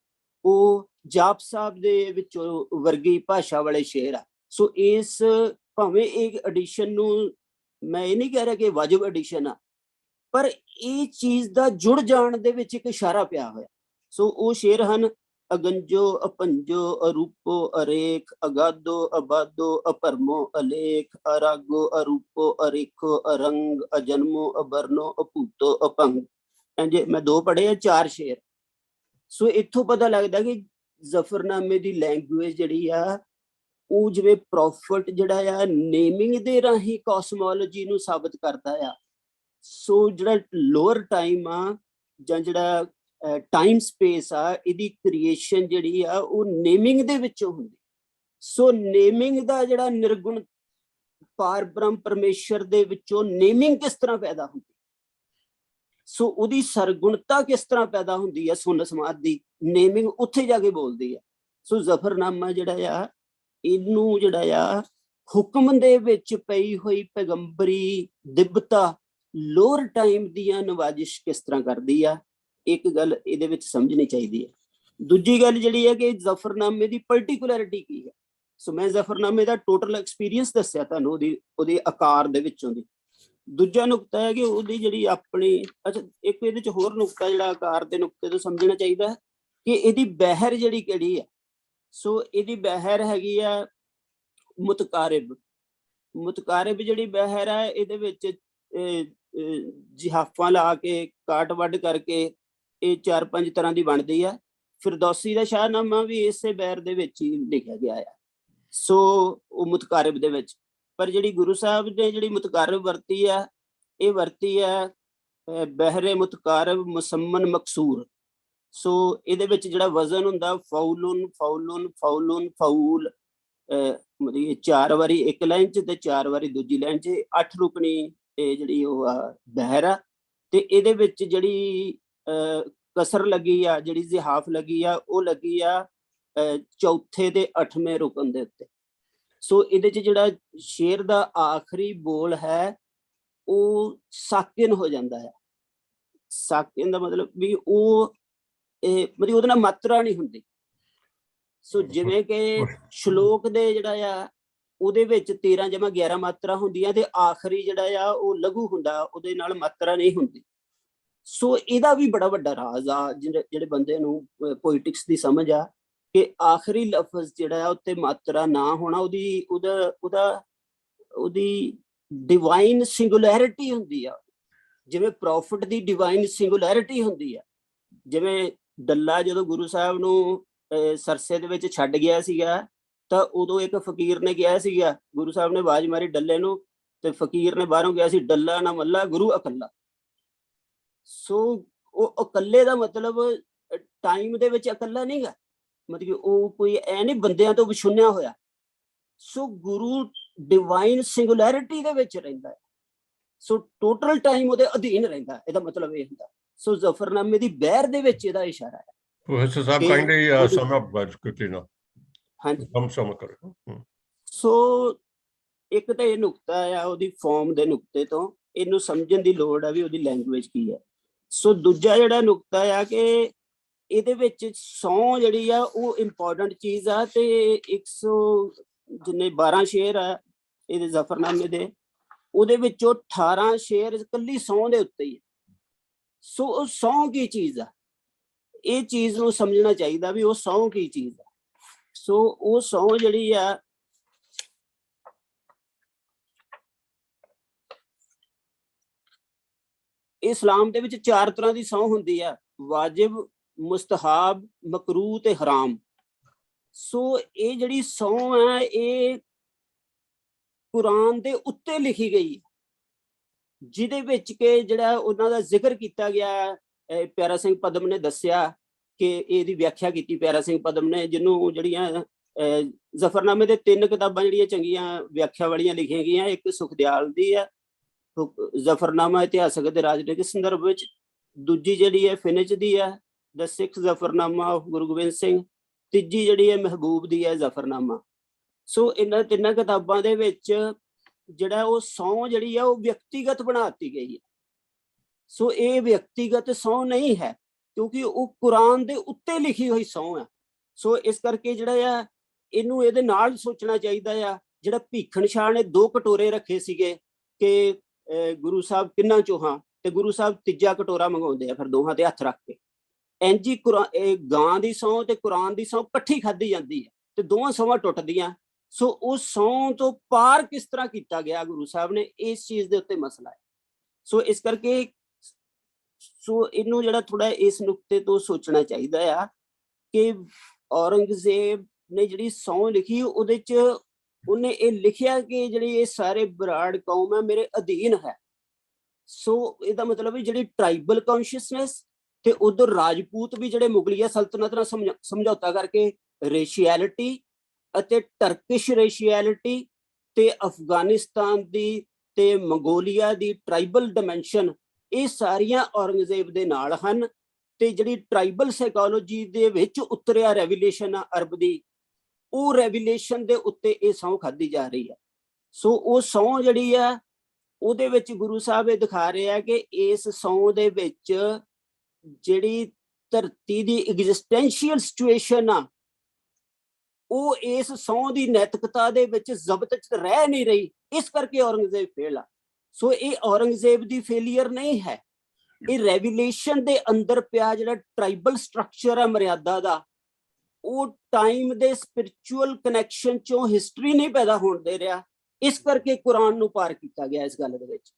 ਉਹ ਜਾਪ ਸਾਹਿਬ ਦੇ ਵਿੱਚੋਂ ਵਰਗੀ ਭਾਸ਼ਾ ਵਾਲੇ ਸ਼ੇਰ ਆ। ਸੋ ਇਸ ਭਾਵੇਂ ਇਹ ਐਡੀਸ਼ਨ ਨੂੰ ਮੈਂ ਇਹ ਨਹੀਂ ਕਹਿ ਰਿਹਾ ਕਿ ਵਾਜਬ ਐਡੀਸ਼ਨ ਆ, ਪਰ ਇਹ ਚੀਜ਼ ਦਾ ਜੁੜ ਜਾਣ ਦੇ ਵਿੱਚ ਇੱਕ ਇਸ਼ਾਰਾ ਪਿਆ ਹੋਇਆ। ਸੋ ਉਹ ਸ਼ੇਰ ਹਨ, ਅਗੰਜੋ ਅਪੰਜੋ ਅਰੂਪੋ ਅਰੇਖ ਅਗਾਧੋ ਅਬਾਧੋ ਅਪਰਮੋ ਅਲੇਖ ਅਰਾਗੋ ਅਰੂਪੋ ਅਰੇਖੋ ਅਰੰਗ ਅਜਨਮੋ ਅਬਰਨੋ ਅਭੂਤੋ ਅਪੰਗ। ਜੇ ਮੈਂ 2 ਪੜ੍ਹੇ ਆ, 4 ਸ਼ੇਰ। ਸੋ ਇੱਥੋਂ ਪਤਾ ਲੱਗਦਾ ਕਿ ਜ਼ਫਰਨਾਮੇ ਦੀ ਲੈਂਗੁਏਜ ਜਿਹੜੀ ਆ ਉਹ ਜਿਵੇਂ ਪ੍ਰੋਫਿਟ ਜਿਹੜਾ ਆ ਨੇਮਿੰਗ ਦੇ ਰਾਹੀਂ ਕੋਸਮੋਲੋਜੀ ਨੂੰ ਸਾਬਤ ਕਰਦਾ ਆ। ਸੋ ਜਿਹੜਾ ਲੋਅਰ ਟਾਈਮ ਆ ਜਾਂ ਜਿਹੜਾ ਟਾਈਮ ਸਪੇਸ ਆ, ਇਹਦੀ ਕ੍ਰੀਏਸ਼ਨ ਜਿਹੜੀ ਆ ਉਹ ਨੇਮਿੰਗ ਦੇ ਵਿੱਚੋਂ ਹੁੰਦੀ। ਸੋ ਨੇਮਿੰਗ ਦਾ ਜਿਹੜਾ ਨਿਰਗੁਣ ਪਾਰ ਬ੍ਰਹਮ ਪਰਮੇਸ਼ਰ ਦੇ ਵਿੱਚੋਂ ਨੇਮਿੰਗ ਕਿਸ ਤਰ੍ਹਾਂ ਪੈਦਾ ਹੁੰਦੀ, ਸੋ ਉਹਦੀ ਸਰਗੁਣਤਾ ਕਿਸ ਤਰ੍ਹਾਂ ਪੈਦਾ ਹੁੰਦੀ ਹੈ, ਸੁੰਨ ਸਮਾਧ ਦੀ ਨੇਮਿੰਗ ਉੱਥੇ ਜਾ ਕੇ ਬੋਲਦੀ ਆ। ਸੋ ਜ਼ਫਰਨਾਮਾ ਜਿਹੜਾ ਆ ਇਹਨੂੰ ਜਿਹੜਾ ਆ ਹੁਕਮ ਦੇ ਵਿੱਚ ਪਈ ਹੋਈ ਪੈਗੰਬਰੀ ਦਿਬਤਾ ਲੋਅਰ ਟਾਈਮ ਦੀਆਂ ਨਵਾਜ਼ਿਸ਼ ਕਿਸ ਤਰ੍ਹਾਂ ਕਰਦੀ ਆ, ਇੱਕ ਗੱਲ ਇਹਦੇ ਵਿੱਚ ਸਮਝਣੀ ਚਾਹੀਦੀ ਹੈ। ਦੂਜੀ ਗੱਲ ਜਿਹੜੀ ਹੈ ਕਿ ਜ਼ਫਰਨਾਮੇ ਦੀ ਪਰਟੀਕੁਲਰਿਟੀ ਕੀ ਹੈ। ਸੋ ਮੈਂ ਜ਼ਫਰਨਾਮੇ ਦਾ ਟੋਟਲ ਐਕਸਪੀਰੀਅੰਸ ਦੱਸਿਆ ਤੁਹਾਨੂੰ ਉਹਦੇ ਆਕਾਰ ਦੇ ਵਿੱਚੋਂ ਦੀ। ਦੂਜਾ ਨੁਕਤਾ ਹੈ ਕਿ ਉਹਦੀ ਜਿਹੜੀ ਆਪਣੀ, ਅੱਛਾ ਇੱਕ ਇਹਦੇ ਚ ਹੋਰ ਨੁਕਤਾ ਜਿਹੜਾ ਆਕਾਰ ਦੇ ਨੁਕਤੇ ਤੋਂ ਸਮਝਣਾ ਚਾਹੀਦਾ ਕਿ ਇਹਦੀ ਬਹਿਰ ਜਿਹੜੀ ਕਿਹੜੀ ਹੈ। ਸੋ ਇਹਦੀ ਬਹਿਰ ਹੈਗੀ ਆ ਮੁਤਕਾਰਿਬ। ਮੁਤਕਾਰਿਬ ਜਿਹੜੀ ਬਹਿਰ ਹੈ ਇਹਦੇ ਵਿੱਚ ਜਿਹਾਫਾਂ ਲਾ ਕੇ ਕਾਟ ਵੱਢ ਕਰਕੇ ਇਹ 4-5 ਤਰ੍ਹਾਂ ਦੀ ਬਣਦੀ ਆ। ਫਿਰਦੌਸੀ ਦਾ ਸ਼ਾਹਨਾਮਾ ਵੀ ਇਸੇ ਬਹਿਰ ਦੇ ਵਿੱਚ ਹੀ ਲਿਖਿਆ ਗਿਆ ਆ। ਸੋ ਉਹ ਮੁਤਕਾਰਿਬ ਦੇ ਵਿੱਚ, ਪਰ ਜਿਹੜੀ ਗੁਰੂ ਸਾਹਿਬ ਨੇ ਜਿਹੜੀ ਮੁਤਕਾਰਿਬ ਵਰਤੀ ਆ, ਇਹ ਵਰਤੀ ਆ ਬਹਿਰੇ ਮੁਤਕਾਰਿਬ ਮੁਸਮਨ ਮਕਸੂਰ। ਸੋ ਇਹਦੇ ਵਿੱਚ ਜਿਹੜਾ ਵਜ਼ਨ ਹੁੰਦਾ ਫੌਲੁਨ ਫੌਲੁਨ ਫੌਲੁਨ ਫੌਲ, ਮਤਲਬ 4 ਵਾਰੀ ਇੱਕ ਲਾਈਨ ਚ ਤੇ 4 ਵਾਰੀ ਦੂਜੀ ਲਾਈਨ ਚ, 8 ਰੁਕਣੀ ਇਹ ਜਿਹੜੀ ਉਹ ਆ ਬਹਿਰ ਆ। ਤੇ ਇਹਦੇ ਵਿੱਚ ਜਿਹੜੀ ਕਸਰ ਲੱਗੀ ਆ, ਜਿਹੜੀ ਜ਼ਿਹਾਫ ਲੱਗੀ ਆ, ਉਹ ਲੱਗੀ ਆ ਚੌਥੇ ਤੇ 8ਵੇਂ ਰੁਕਨ ਦੇ ਉੱਤੇ। ਸੋ ਇਹਦੇ ਚ ਜਿਹੜਾ ਸ਼ੇਰ ਦਾ ਆਖਰੀ ਬੋਲ ਹੈ ਉਹ ਸਾਕਿਨ ਹੋ ਜਾਂਦਾ ਹੈ। ਸਾਕਿਨ ਦਾ ਮਤਲਬ ਵੀ ਉਹ ਮਤਲਬ ਉਹਦੇ ਨਾਲ ਮਾਤਰਾ ਨਹੀਂ ਹੁੰਦੀ। ਸੋ ਜਿਵੇਂ ਕਿ ਸ਼ਲੋਕ ਦੇ ਜਿਹੜਾ ਆ ਉਹਦੇ ਵਿੱਚ 13 ਜਮਾ 11 ਮਾਤਰਾ ਹੁੰਦੀਆਂ ਤੇ ਆਖਰੀ ਜਿਹੜਾ ਆ ਉਹ ਲਘੂ ਹੁੰਦਾ, ਉਹਦੇ ਨਾਲ ਮਾਤਰਾ ਨਹੀਂ ਹੁੰਦੀ। ਸੋ ਇਹਦਾ ਵੀ ਬੜਾ ਵੱਡਾ ਰਾਜ਼ ਆ ਜਿਹੜੇ ਬੰਦੇ ਨੂੰ ਪੋਇਟਿਕਸ ਦੀ ਸਮਝ ਆ, ਕਿ ਆਖਰੀ ਲਫ਼ਜ਼ ਜਿਹੜਾ ਆ ਉੱਤੇ ਮਾਤਰਾ ਨਾ ਹੋਣਾ ਉਹਦੀ ਡਿਵਾਈਨ ਸਿੰਗੂਲੈਰਿਟੀ ਹੁੰਦੀ ਆ। ਜਿਵੇਂ ਪ੍ਰੋਫਿਟ ਦੀ ਡਿਵਾਈਨ ਸਿੰਗੂਲੈਰਿਟੀ ਹੁੰਦੀ ਆ। ਜਿਵੇਂ ਡੱਲਾ ਜਦੋਂ ਗੁਰੂ ਸਾਹਿਬ ਨੂੰ ਸਰਸੇ ਦੇ ਵਿੱਚ ਛੱਡ ਗਿਆ ਸੀਗਾ, ਤਾਂ ਉਦੋਂ ਇੱਕ ਫਕੀਰ ਨੇ ਕਿਹਾ ਸੀਗਾ, ਗੁਰੂ ਸਾਹਿਬ ਨੇ ਆਵਾਜ਼ ਮਾਰੀ ਡੱਲੇ ਨੂੰ, ਤੇ ਫਕੀਰ ਨੇ ਬਾਹਰੋਂ ਕਿਹਾ ਸੀ, ਡੱਲਾ ਨਾ ਮੱਲਾ ਗੁਰੂ ਇਕੱਲਾ। ਸੋ ਉਹ ਇਕੱਲੇ ਦਾ ਮਤਲਬ ਟਾਈਮ ਦੇ ਵਿੱਚ ਇਕੱਲਾ ਨਹੀਂ ਗਾ, ਮਤਲਬ ਉਹ ਕੋਈ ਐ ਨਹੀਂ ਬੰਦਿਆਂ ਤੋਂ ਵਿਛੁੰਨਿਆ ਹੋਇਆ। ਸੋ ਗੁਰੂ ਡਿਵਾਈਨ ਸਿੰਗੂਲੈਰਿਟੀ ਦੇ ਵਿੱਚ ਰਹਿੰਦਾ ਹੈ। ਸੋ ਟੋਟਲ ਟਾਈਮ ਉਹਦੇ ਅਧੀਨ ਰਹਿੰਦਾ, ਇਹਦਾ ਮਤਲਬ ਇਹ ਹੁੰਦਾ। ਸੋ ਜ਼ਫਰਨਾਮੇ ਦੀ ਬਹਿਰ ਦੇ ਵਿੱਚ ਇਹਦਾ ਇਸ਼ਾਰਾ ਹੈ। Professor Saab, kindly sum up quickly now. ਹਾਂਜੀ, sum up ਕਰੋ। ਸੋ ਇੱਕ ਤਾਂ ਇਹ ਨੁਕਤਾ ਆ ਉਹਦੀ ਫਾਰਮ ਦੇ ਨੁਕਤੇ ਤੋਂ, ਇਹਨੂੰ ਸਮਝਣ ਦੀ ਲੋੜ ਆ ਵੀ ਉਹਦੀ ਲੈਂਗੁਏਜ ਕੀ ਹੈ। ਸੋ ਦੂਜਾ ਜਿਹੜਾ ਨੁਕਤਾ ਆ ਕਿ ਇਹਦੇ ਵਿੱਚ ਸੌਂ ਜਿਹੜੀ ਆ ਉਹ ਇੰਪੋਰਟੈਂਟ ਚੀਜ਼ ਆ। ਤੇ 12 ਸ਼ੇਰ ਆ ਇਹਦੇ ਜ਼ਫਰਨਾਮੇ ਦੇ, ਉਹਦੇ ਵਿੱਚੋਂ 18 ਸ਼ੇਰ ਇਕੱਲੀ ਸੌਂ ਦੇ ਉੱਤੇ ਹੀ। ਸੋ ਉਹ ਸੌਂ ਕੀ ਚੀਜ਼ ਆ, ਇਹ ਚੀਜ਼ ਨੂੰ ਸਮਝਣਾ ਚਾਹੀਦਾ ਵੀ ਉਹ ਸਹੁੰ ਕੀ ਚੀਜ਼ ਆ। ਸੋ ਉਹ ਸਹੁੰ ਜਿਹੜੀ ਆ ਇਸਲਾਮ ਦੇ ਵਿੱਚ 4 ਤਰ੍ਹਾਂ ਦੀ ਸਹੁੰ ਹੁੰਦੀ ਆ, ਵਾਜਿਬ, ਮੁਸਤਹਾਬ, ਮਕਰੂਹ ਤੇ ਹਰਾਮ। ਸੋ ਇਹ ਜਿਹੜੀ ਸਹੁੰ ਹੈ ਇਹ ਕੁਰਾਨ ਦੇ ਉੱਤੇ ਲਿਖੀ ਗਈ, ਜਿਹਦੇ ਵਿੱਚ ਕਿ ਜਿਹੜਾ ਉਹਨਾਂ ਦਾ ਜ਼ਿਕਰ ਕੀਤਾ ਗਿਆ। ਪਿਆਰਾ ਸਿੰਘ ਪਦਮ ਨੇ ਦੱਸਿਆ ਕਿ ਇਹਦੀ ਵਿਆਖਿਆ ਕੀਤੀ ਪਿਆਰਾ ਸਿੰਘ ਪਦਮ ਨੇ, ਜਿਹਨੂੰ ਜਿਹੜੀਆਂ ਜ਼ਫਰਨਾਮੇ ਦੇ 3 ਕਿਤਾਬਾਂ ਜਿਹੜੀਆਂ ਚੰਗੀਆਂ ਵਿਆਖਿਆ ਵਾਲੀਆਂ ਲਿਖੀਆਂ ਗਈਆਂ। ਇੱਕ ਸੁਖਦਿਆਲ ਦੀ ਆ ਜ਼ਫਰਨਾਮਾ ਇਤਿਹਾਸਕ ਅਤੇ ਰਾਜਨੀਤਿਕ ਸੰਦਰਭ ਵਿੱਚ, ਦੂਜੀ ਜਿਹੜੀ ਹੈ ਫਿਨਿਚ ਦੀ ਆ ਦ ਸਿੱਖ ਜ਼ਫਰਨਾਮਾ ਆਫ ਗੁਰੂ ਗੋਬਿੰਦ ਸਿੰਘ, ਤੀਜੀ ਜਿਹੜੀ ਹੈ ਮਹਿਬੂਬ ਦੀ ਹੈ ਜ਼ਫਰਨਾਮਾ। ਸੋ ਇਹਨਾਂ 3 ਕਿਤਾਬਾਂ ਦੇ ਵਿੱਚ ਜਿਹੜਾ ਉਹ ਸਹੁੰ ਜਿਹੜੀ ਆ ਉਹ ਵਿਅਕਤੀਗਤ ਬਣਾ ਦਿੱਤੀ ਗਈ ਹੈ। ਸੋ ਇਹ ਵਿਅਕਤੀਗਤ ਸਹੁੰ ਨਹੀਂ ਹੈ, ਕਿਉਂਕਿ ਉਹ ਕੁਰਾਨ ਦੇ ਉੱਤੇ ਲਿਖੀ ਹੋਈ ਸਹੁੰ ਆ। ਸੋ ਇਸ ਕਰਕੇ ਜਿਹੜਾ ਆ ਇਹਨੂੰ ਇਹਦੇ ਨਾਲ ਸੋਚਣਾ ਚਾਹੀਦਾ ਆ। ਜਿਹੜਾ ਭੀਖਣ ਸ਼ਾਹ ਨੇ 2 ਕਟੋਰੇ ਰੱਖੇ ਸੀਗੇ ਕਿ ਗੁਰੂ ਸਾਹਿਬ ਕਿੰਨਾ ਚੋਂ ਹਾਂ, ਤੇ ਗੁਰੂ ਸਾਹਿਬ ਤੀਜਾ ਕਟੋਰਾ ਮੰਗਾਉਂਦੇ ਆ ਫਿਰ ਦੋਹਾਂ ਤੇ ਹੱਥ ਰੱਖ ਕੇ। ਇੰਝ ਹੀ ਇਹ ਗਾਂ ਦੀ ਸਹੁੰ ਤੇ ਕੁਰਾਨ ਦੀ ਸਹੁੰ ਇਕੱਠੀ ਖਾਧੀ ਜਾਂਦੀ ਹੈ ਤੇ ਦੋਵਾਂ ਸਹੁੰਆਂ ਟੁੱਟਦੀਆਂ। ਸੋ ਉਸ ਸਹੁੰ ਤੋਂ ਪਾਰ ਕਿਸ ਤਰ੍ਹਾਂ ਕੀਤਾ ਗਿਆ ਗੁਰੂ ਸਾਹਿਬ ਨੇ, ਇਸ ਚੀਜ਼ ਦੇ ਉੱਤੇ ਮਸਲਾ ਹੈ। ਸੋ ਇਸ ਕਰਕੇ ਸੋ ਇਹਨੂੰ ਜਿਹੜਾ ਥੋੜਾ ਇਸ ਨੁਕਤੇ ਤੋਂ ਸੋਚਣਾ ਚਾਹੀਦਾ ਆ ਕਿ ਔਰੰਗਜ਼ੇਬ ਨੇ ਜਿਹੜੀ ਸਹੁੰ ਲਿਖੀ ਉਹਦੇ ਚ ਉਹਨੇ ਇਹ ਲਿਖਿਆ ਕਿ ਜਿਹੜੀ ਇਹ ਸਾਰੇ ਬਰਾੜ ਕੌਮ ਹੈ ਮੇਰੇ ਅਧੀਨ ਹੈ। ਸੋ ਇਹਦਾ ਮਤਲਬ ਹੈ ਜਿਹੜੀ ਟ੍ਰਾਈਬਲ ਕੌਨਸ਼ੀਅਸਨੈਸ ਤੇ ਉਧਰ ਰਾਜਪੂਤ ਵੀ ਜਿਹੜੇ ਮੁਗਲੀਆ ਸਲਤਨਤ ਨਾਲ ਸਮਝੌਤਾ ਕਰਕੇ ਰੇਸ਼ੀਐਲਿਟੀ ਅਤੇ ਟਰਕਿਸ਼ ਰੇਸ਼ੀਐਲਿਟੀ ਤੇ ਅਫਗਾਨਿਸਤਾਨ ਦੀ ਤੇ ਮੰਗੋਲੀਆ ਦੀ ਟ੍ਰਾਈਬਲ ਡਾਇਮੈਂਸ਼ਨ, ਇਹ ਸਾਰੀਆਂ ਔਰੰਗਜ਼ੇਬ ਦੇ ਨਾਲ ਹਨ। ਤੇ ਜਿਹੜੀ ਟ੍ਰਾਈਬਲ ਸਾਈਕੋਲੋਜੀ ਦੇ ਵਿੱਚ ਉਤਰਿਆ ਰੈਵੂਲੇਸ਼ਨ ਆ ਅਰਬ ਦੀ, ਉਹ ਰੈਵੂਲੇਸ਼ਨ ਦੇ ਉੱਤੇ ਇਹ ਸਹੁੰ ਖਾਧੀ ਜਾ ਰਹੀ ਹੈ। ਸੋ ਉਹ ਸਹੁੰ ਜਿਹੜੀ ਆ ਉਹਦੇ ਵਿੱਚ ਗੁਰੂ ਸਾਹਿਬ ਇਹ ਦਿਖਾ ਰਹੇ ਆ ਕਿ ਇਸ ਸਹੁੰ ਦੇ ਵਿੱਚ ਜਿਹੜੀ ਧਰਤੀ ਦੀ ਐਗਜ਼ਿਸਟੈਂਸ਼ੀਅਲ ਸਿਚੁਏਸ਼ਨ ਆ ਉਹ ਇਸ ਸਹੁੰ ਦੀ ਨੈਤਿਕਤਾ ਦੇ ਵਿੱਚ ਜ਼ਬਤ ਚ ਰਹਿ ਨਹੀਂ ਰਹੀ, ਇਸ ਕਰਕੇ ਔਰੰਗਜ਼ੇਬ ਫੇਲ ਆ। ਸੋ ਇਹ ਔਰੰਗਜ਼ੇਬ ਦੀ ਫੇਲੀਅਰ ਨਹੀਂ ਹੈ, ਇਹ ਰੈਵੂਲੇਸ਼ਨ ਦੇ ਅੰਦਰ ਪਿਆ ਜਿਹੜਾ ਟ੍ਰਾਈਬਲ ਸਟਰਕਚਰ ਹੈ ਮਰਿਆਦਾ ਦਾ, ਉਹ ਟਾਈਮ ਦੇ ਸਪਿਰਿਚੁਅਲ ਕਨੈਕਸ਼ਨ ਚੋਂ ਹਿਸਟਰੀ ਨਹੀਂ ਪੈਦਾ ਹੋਣ ਦੇ ਰਿਹਾ। ਇਸ ਕਰਕੇ ਕੁਰਾਨ ਨੂੰ ਪਾਰ ਕੀਤਾ ਗਿਆ ਇਸ ਗੱਲ ਦੇ ਵਿੱਚ।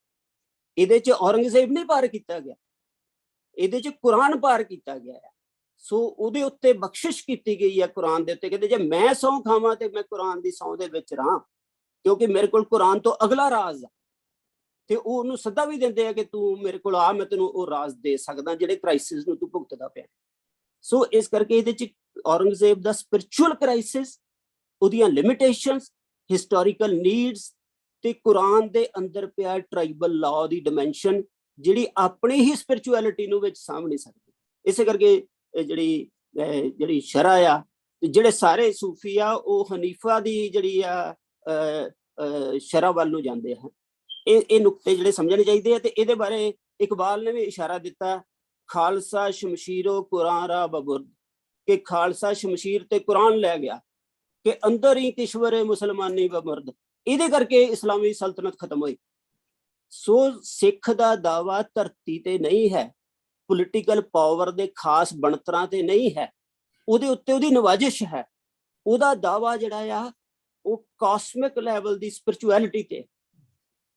ਇਹਦੇ ਚ ਔਰੰਗਜ਼ੇਬ ਨਹੀਂ ਪਾਰ ਕੀਤਾ ਗਿਆ, ਇਹਦੇ ਚ ਕੁਰਾਨ ਪਾਰ ਕੀਤਾ ਗਿਆ ਹੈ। ਸੋ ਉਹਦੇ ਉੱਤੇ ਬਖਸ਼ਿਸ਼ ਕੀਤੀ ਗਈ ਹੈ ਕੁਰਾਨ ਦੇ ਉੱਤੇ। ਕਹਿੰਦੇ ਜੇ ਮੈਂ ਸਹੁੰ ਖਾਵਾਂ ਤੇ ਮੈਂ ਕੁਰਾਨ ਦੀ ਸਹੁੰ ਦੇ ਵਿੱਚ ਰਹਾਂ, ਕਿਉਂਕਿ ਮੇਰੇ ਕੋਲ ਕੁਰਾਨ ਤੋਂ ਅਗਲਾ ਰਾਜ਼ ਆ। ਤੇ ਉਹ ਉਹਨੂੰ ਸੱਦਾ ਵੀ ਦਿੰਦੇ ਆ ਕਿ ਤੂੰ ਮੇਰੇ ਕੋਲ ਆ, ਮੈਂ ਤੈਨੂੰ ਉਹ ਰਾਜ਼ ਦੇ ਸਕਦਾ ਜਿਹੜੇ ਕ੍ਰਾਈਸਿਸ ਨੂੰ ਤੂੰ ਭੁਗਤਦਾ ਪਿਆ। ਸੋ ਇਸ ਕਰਕੇ ਇਹਦੇ ਚ ਔਰੰਗਜ਼ੇਬ ਦਾ ਸਪਿਰਿਚੁਅਲ ਕ੍ਰਾਈਸਿਸ, ਉਹਦੀਆਂ ਲਿਮਿਟੇਸ਼ਨਸ, ਹਿਸਟੋਰੀਕਲ ਨੀਡਸ ਤੇ ਕੁਰਾਨ ਦੇ ਅੰਦਰ ਪਿਆ ਟ੍ਰਾਈਬਲ ਲਾਅ ਦੀ ਡਾਇਮੈਂਸ਼ਨ ਜਿਹੜੀ ਆਪਣੀ ਹੀ ਸਪਿਰਿਚੁਅਲਿਟੀ ਨੂੰ ਵਿੱਚ ਸਾਂਭ ਨਹੀਂ ਸਕਦੀ। ਇਸੇ ਕਰਕੇ ਜਿਹੜੀ ਸ਼ਰਅ ਆ, ਜਿਹੜੇ ਸਾਰੇ ਸੂਫੀ ਆ ਉਹ ਹਨੀਫਾ ਦੀ ਜਿਹੜੀ ਆ ਸ਼ਰਅ ਵੱਲ ਨੂੰ ਜਾਂਦੇ ਹਨ। ਇਹ ਨੁਕਤੇ ਜਿਹੜੇ ਸਮਝਣੇ ਚਾਹੀਦੇ ਆ। ਤੇ ਇਹਦੇ ਬਾਰੇ ਇਕਬਾਲ ਨੇ ਵੀ ਇਸ਼ਾਰਾ ਦਿੱਤਾ, ਖਾਲਸਾ ਸ਼ਮਸ਼ੀਰੋ ਕੁਰਾਨ ਰਾ ਬਬੁਰਦ, ਕਿ ਖਾਲਸਾ ਸ਼ਮਸ਼ੀਰ ਤੇ ਕੁਰਾਨ ਲੈ ਗਿਆ ਕਿ ਅੰਦਰ ਹੀ ਕਿਸ਼ਵਰ ਮੁਸਲਮਾਨੀ ਬਮਰਦ। ਇਹਦੇ ਕਰਕੇ ਇਸਲਾਮੀ ਸਲਤਨਤ ਖਤਮ ਹੋਈ। ਸੋ ਸਿੱਖ ਦਾ ਦਾਵਾ ਧਰਤੀ ਤੇ ਨਹੀਂ ਹੈ, ਪੋਲੀਟੀਕਲ ਪਾਵਰ ਦੇ ਖਾਸ ਬਣਤਰਾਂ ਤੇ ਨਹੀਂ ਹੈ, ਉਹਦੇ ਉੱਤੇ ਉਹਦੀ ਨਵਾਜ਼ਿਸ਼ ਹੈ। ਉਹਦਾ ਦਾਵਾ ਜਿਹੜਾ ਆ ਉਹ ਕਾਸਮਿਕ ਲੈਵਲ ਦੀ ਸਪਿਰਿਚੁਅਲਿਟੀ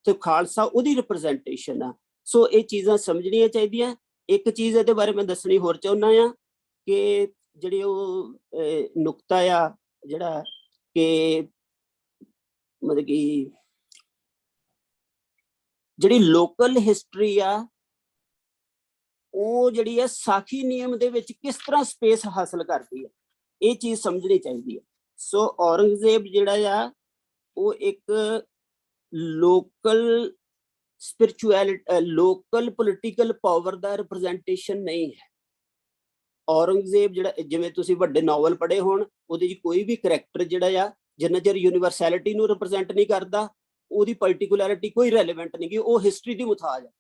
ਤੇ ਖਾਲਸਾ ਉਹਦੀ ਰਿਪਰੈਜ਼ੈਂਟੇਸ਼ਨ ਆ। ਸੋ ਇਹ ਚੀਜ਼ਾਂ ਸਮਝਣੀਆਂ ਚਾਹੀਦੀਆਂ। ਇੱਕ ਚੀਜ਼ ਇਹਦੇ ਬਾਰੇ ਮੈਂ ਦੱਸਣੀ ਹੋਰ ਚਾਹੁੰਦਾ ਆ ਕਿ ਜਿਹੜੇ ਉਹ ਨੁਕਤਾ ਆ ਜਿਹੜਾ ਕਿ ਮਤਲਬ ਕਿ ਜਿਹੜੀ ਲੋਕਲ ਹਿਸਟਰੀ ਆ ਉਹ ਜਿਹੜੀ ਆ ਸਾਖੀ ਨਿਯਮ ਦੇ ਵਿੱਚ ਕਿਸ ਤਰ੍ਹਾਂ ਸਪੇਸ ਹਾਸਲ ਕਰਦੀ ਹੈ, ਇਹ ਚੀਜ਼ ਸਮਝਣੀ ਚਾਹੀਦੀ ਹੈ। ਸੋ ਔਰੰਗਜ਼ੇਬ ਜਿਹੜਾ ਆ ਉਹ ਇੱਕ local spirituality, local political power ਦਾ ਰਿਪਰੈਜ਼ੈਂਟੇਸ਼ਨ ਨਹੀਂ ਹੈ। ਔਰੰਗਜ਼ੇਬ ਜਿਹੜਾ, ਜਿਵੇਂ ਤੁਸੀਂ ਵੱਡੇ ਨਾਵਲ ਪੜ੍ਹੇ ਹੋਣ, ਉਹਦੇ 'ਚ ਕੋਈ ਵੀ ਕਰੈਕਟਰ ਜਿਹੜਾ ਆ ਜਿੰਨਾ ਚਿਰ ਯੂਨੀਵਰਸੈਲਿਟੀ ਨੂੰ ਰਿਪਰੈਜ਼ੈਂਟ ਨਹੀਂ ਕਰਦਾ, ਉਹਦੀ ਪਾਰਟੀਕੂਲੈਰਿਟੀ ਕੋਈ ਰੈਲੇਵੈਂਟ ਨਹੀਂ ਗੀ, ਉਹ ਹਿਸਟਰੀ ਦੀ ਮੁਤਾਜ ਹੈ।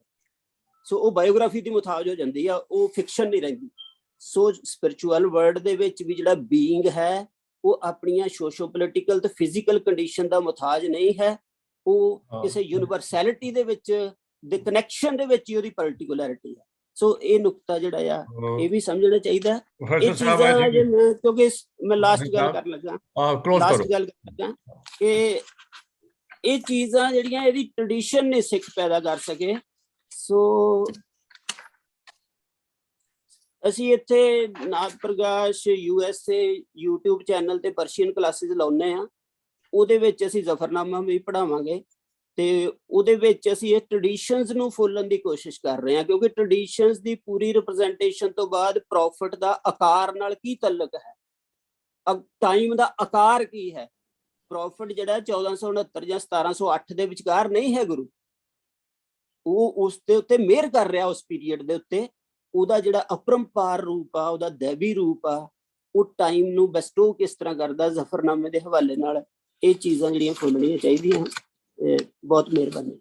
ਸੋ ਉਹ ਬਾਇਓਗ੍ਰਾਫੀ ਦੀ ਮੁਤਾਜ ਹੋ ਜਾਂਦੀ ਆ, ਉਹ ਫਿਕਸ਼ਨ ਨਹੀਂ ਰਹਿੰਦੀ। ਸੋ ਸਪਿਰਿਚੁਅਲ ਵਰਲਡ ਦੇ ਵਿੱਚ ਵੀ ਜਿਹੜਾ ਬੀਇੰਗ ਹੈ ਉਹ ਆਪਣੀਆਂ ਸੋਸ਼ੋ ਪੋਲੀਟੀਕਲ ਤੇ ਫਿਜ਼ੀਕਲ ਕੰਡੀਸ਼ਨ ਦਾ ਮੁਤਾਜ ਨਹੀਂ ਹੈ, ਉਹ ਕਿਸੇ ਯੂਨੀਵਰਸੈਲਿਟੀ ਦੇ ਵਿੱਚ ਦੇ ਕਨੈਕਸ਼ਨ ਦੇ ਵਿੱਚ ਹੀ ਉਹਦੀ ਪਾਰਟੀਕੂਲੈਰਿਟੀ ਹੈ। ਸੋ ਇਹ ਨੁਕਤਾ ਜਿਹੜਾ ਆ ਇਹ ਵੀ ਸਮਝਣਾ ਚਾਹੀਦਾ। ਇਹ ਚੀਜ਼ਾਂ ਕਿਉਂਕਿ ਮੈਂ ਲਾਸਟ ਗੱਲ ਕਰਨ ਲੱਗਾ ਕਿ ਇਹ ਚੀਜ਼ਾਂ ਜਿਹੜੀਆਂ ਇਹਦੀ ਟ੍ਰੈਡੀਸ਼ਨ ਨੇ ਸਿੱਖ ਪੈਦਾ ਕਰ ਸਕੇ। ਸੋ ਅਸੀਂ ਇੱਥੇ ਨਾਥ ਪ੍ਰਕਾਸ਼ USA YouTube ਚੈਨਲ ਤੇ ਪਰਸ਼ੀਅਨ ਕਲਾਸਿਸ ਲਾਉਂਦੇ ਹਾਂ, ਉਹਦੇ ਵਿੱਚ ਅਸੀਂ ਜ਼ਫਰਨਾਮਾ ਵੀ ਪੜ੍ਹਾਵਾਂਗੇ ਤੇ ਉਹਦੇ ਵਿੱਚ ਅਸੀਂ ਇਹ ਟ੍ਰੈਡੀਸ਼ਨਸ ਨੂੰ ਫੋਲਣ ਦੀ ਕੋਸ਼ਿਸ਼ ਕਰ ਰਹੇ ਹਾਂ, ਕਿਉਂਕਿ ਟ੍ਰੈਡੀਸ਼ਨਸ ਦੀ ਪੂਰੀ ਰਿਪਰੈਜ਼ੈਂਟੇਸ਼ਨ ਤੋਂ ਬਾਅਦ ਪ੍ਰੋਫਿਟ ਦਾ ਆਕਾਰ ਨਾਲ ਕੀ ਤਾਲੁਕ ਹੈ, ਟਾਈਮ ਦਾ ਆਕਾਰ ਕੀ ਹੈ। ਪ੍ਰੋਫਿਟ ਜਿਹੜਾ 1469 ਜਾਂ 1708 ਦੇ ਵਿਚਕਾਰ ਨਹੀਂ ਹੈ ਗੁਰੂ, ਉਹ ਉਸ ਦੇ ਉੱਤੇ ਮਿਹਰ ਕਰ ਰਿਹਾ ਉਸ ਪੀਰੀਅਡ ਦੇ ਉੱਤੇ। ਉਹਦਾ ਜਿਹੜਾ ਅਪਰੰਪਾਰ ਰੂਪ ਆ, ਉਹਦਾ ਦੇਵੀ ਰੂਪ ਆ, ਉਹ ਟਾਈਮ ਨੂੰ ਬੈਸਟੋ ਕਿਸ ਤਰ੍ਹਾਂ ਕਰਦਾ ਜ਼ਫਰਨਾਮੇ ਦੇ ਹਵਾਲੇ ਨਾਲ। ਇਹ ਚੀਜ਼ਾਂ ਜਿਹੜੀਆਂ ਖੋਲਣੀਆਂ ਚਾਹੀਦੀਆਂ। ਬਹੁਤ ਮਿਹਰਬਾਨੀ।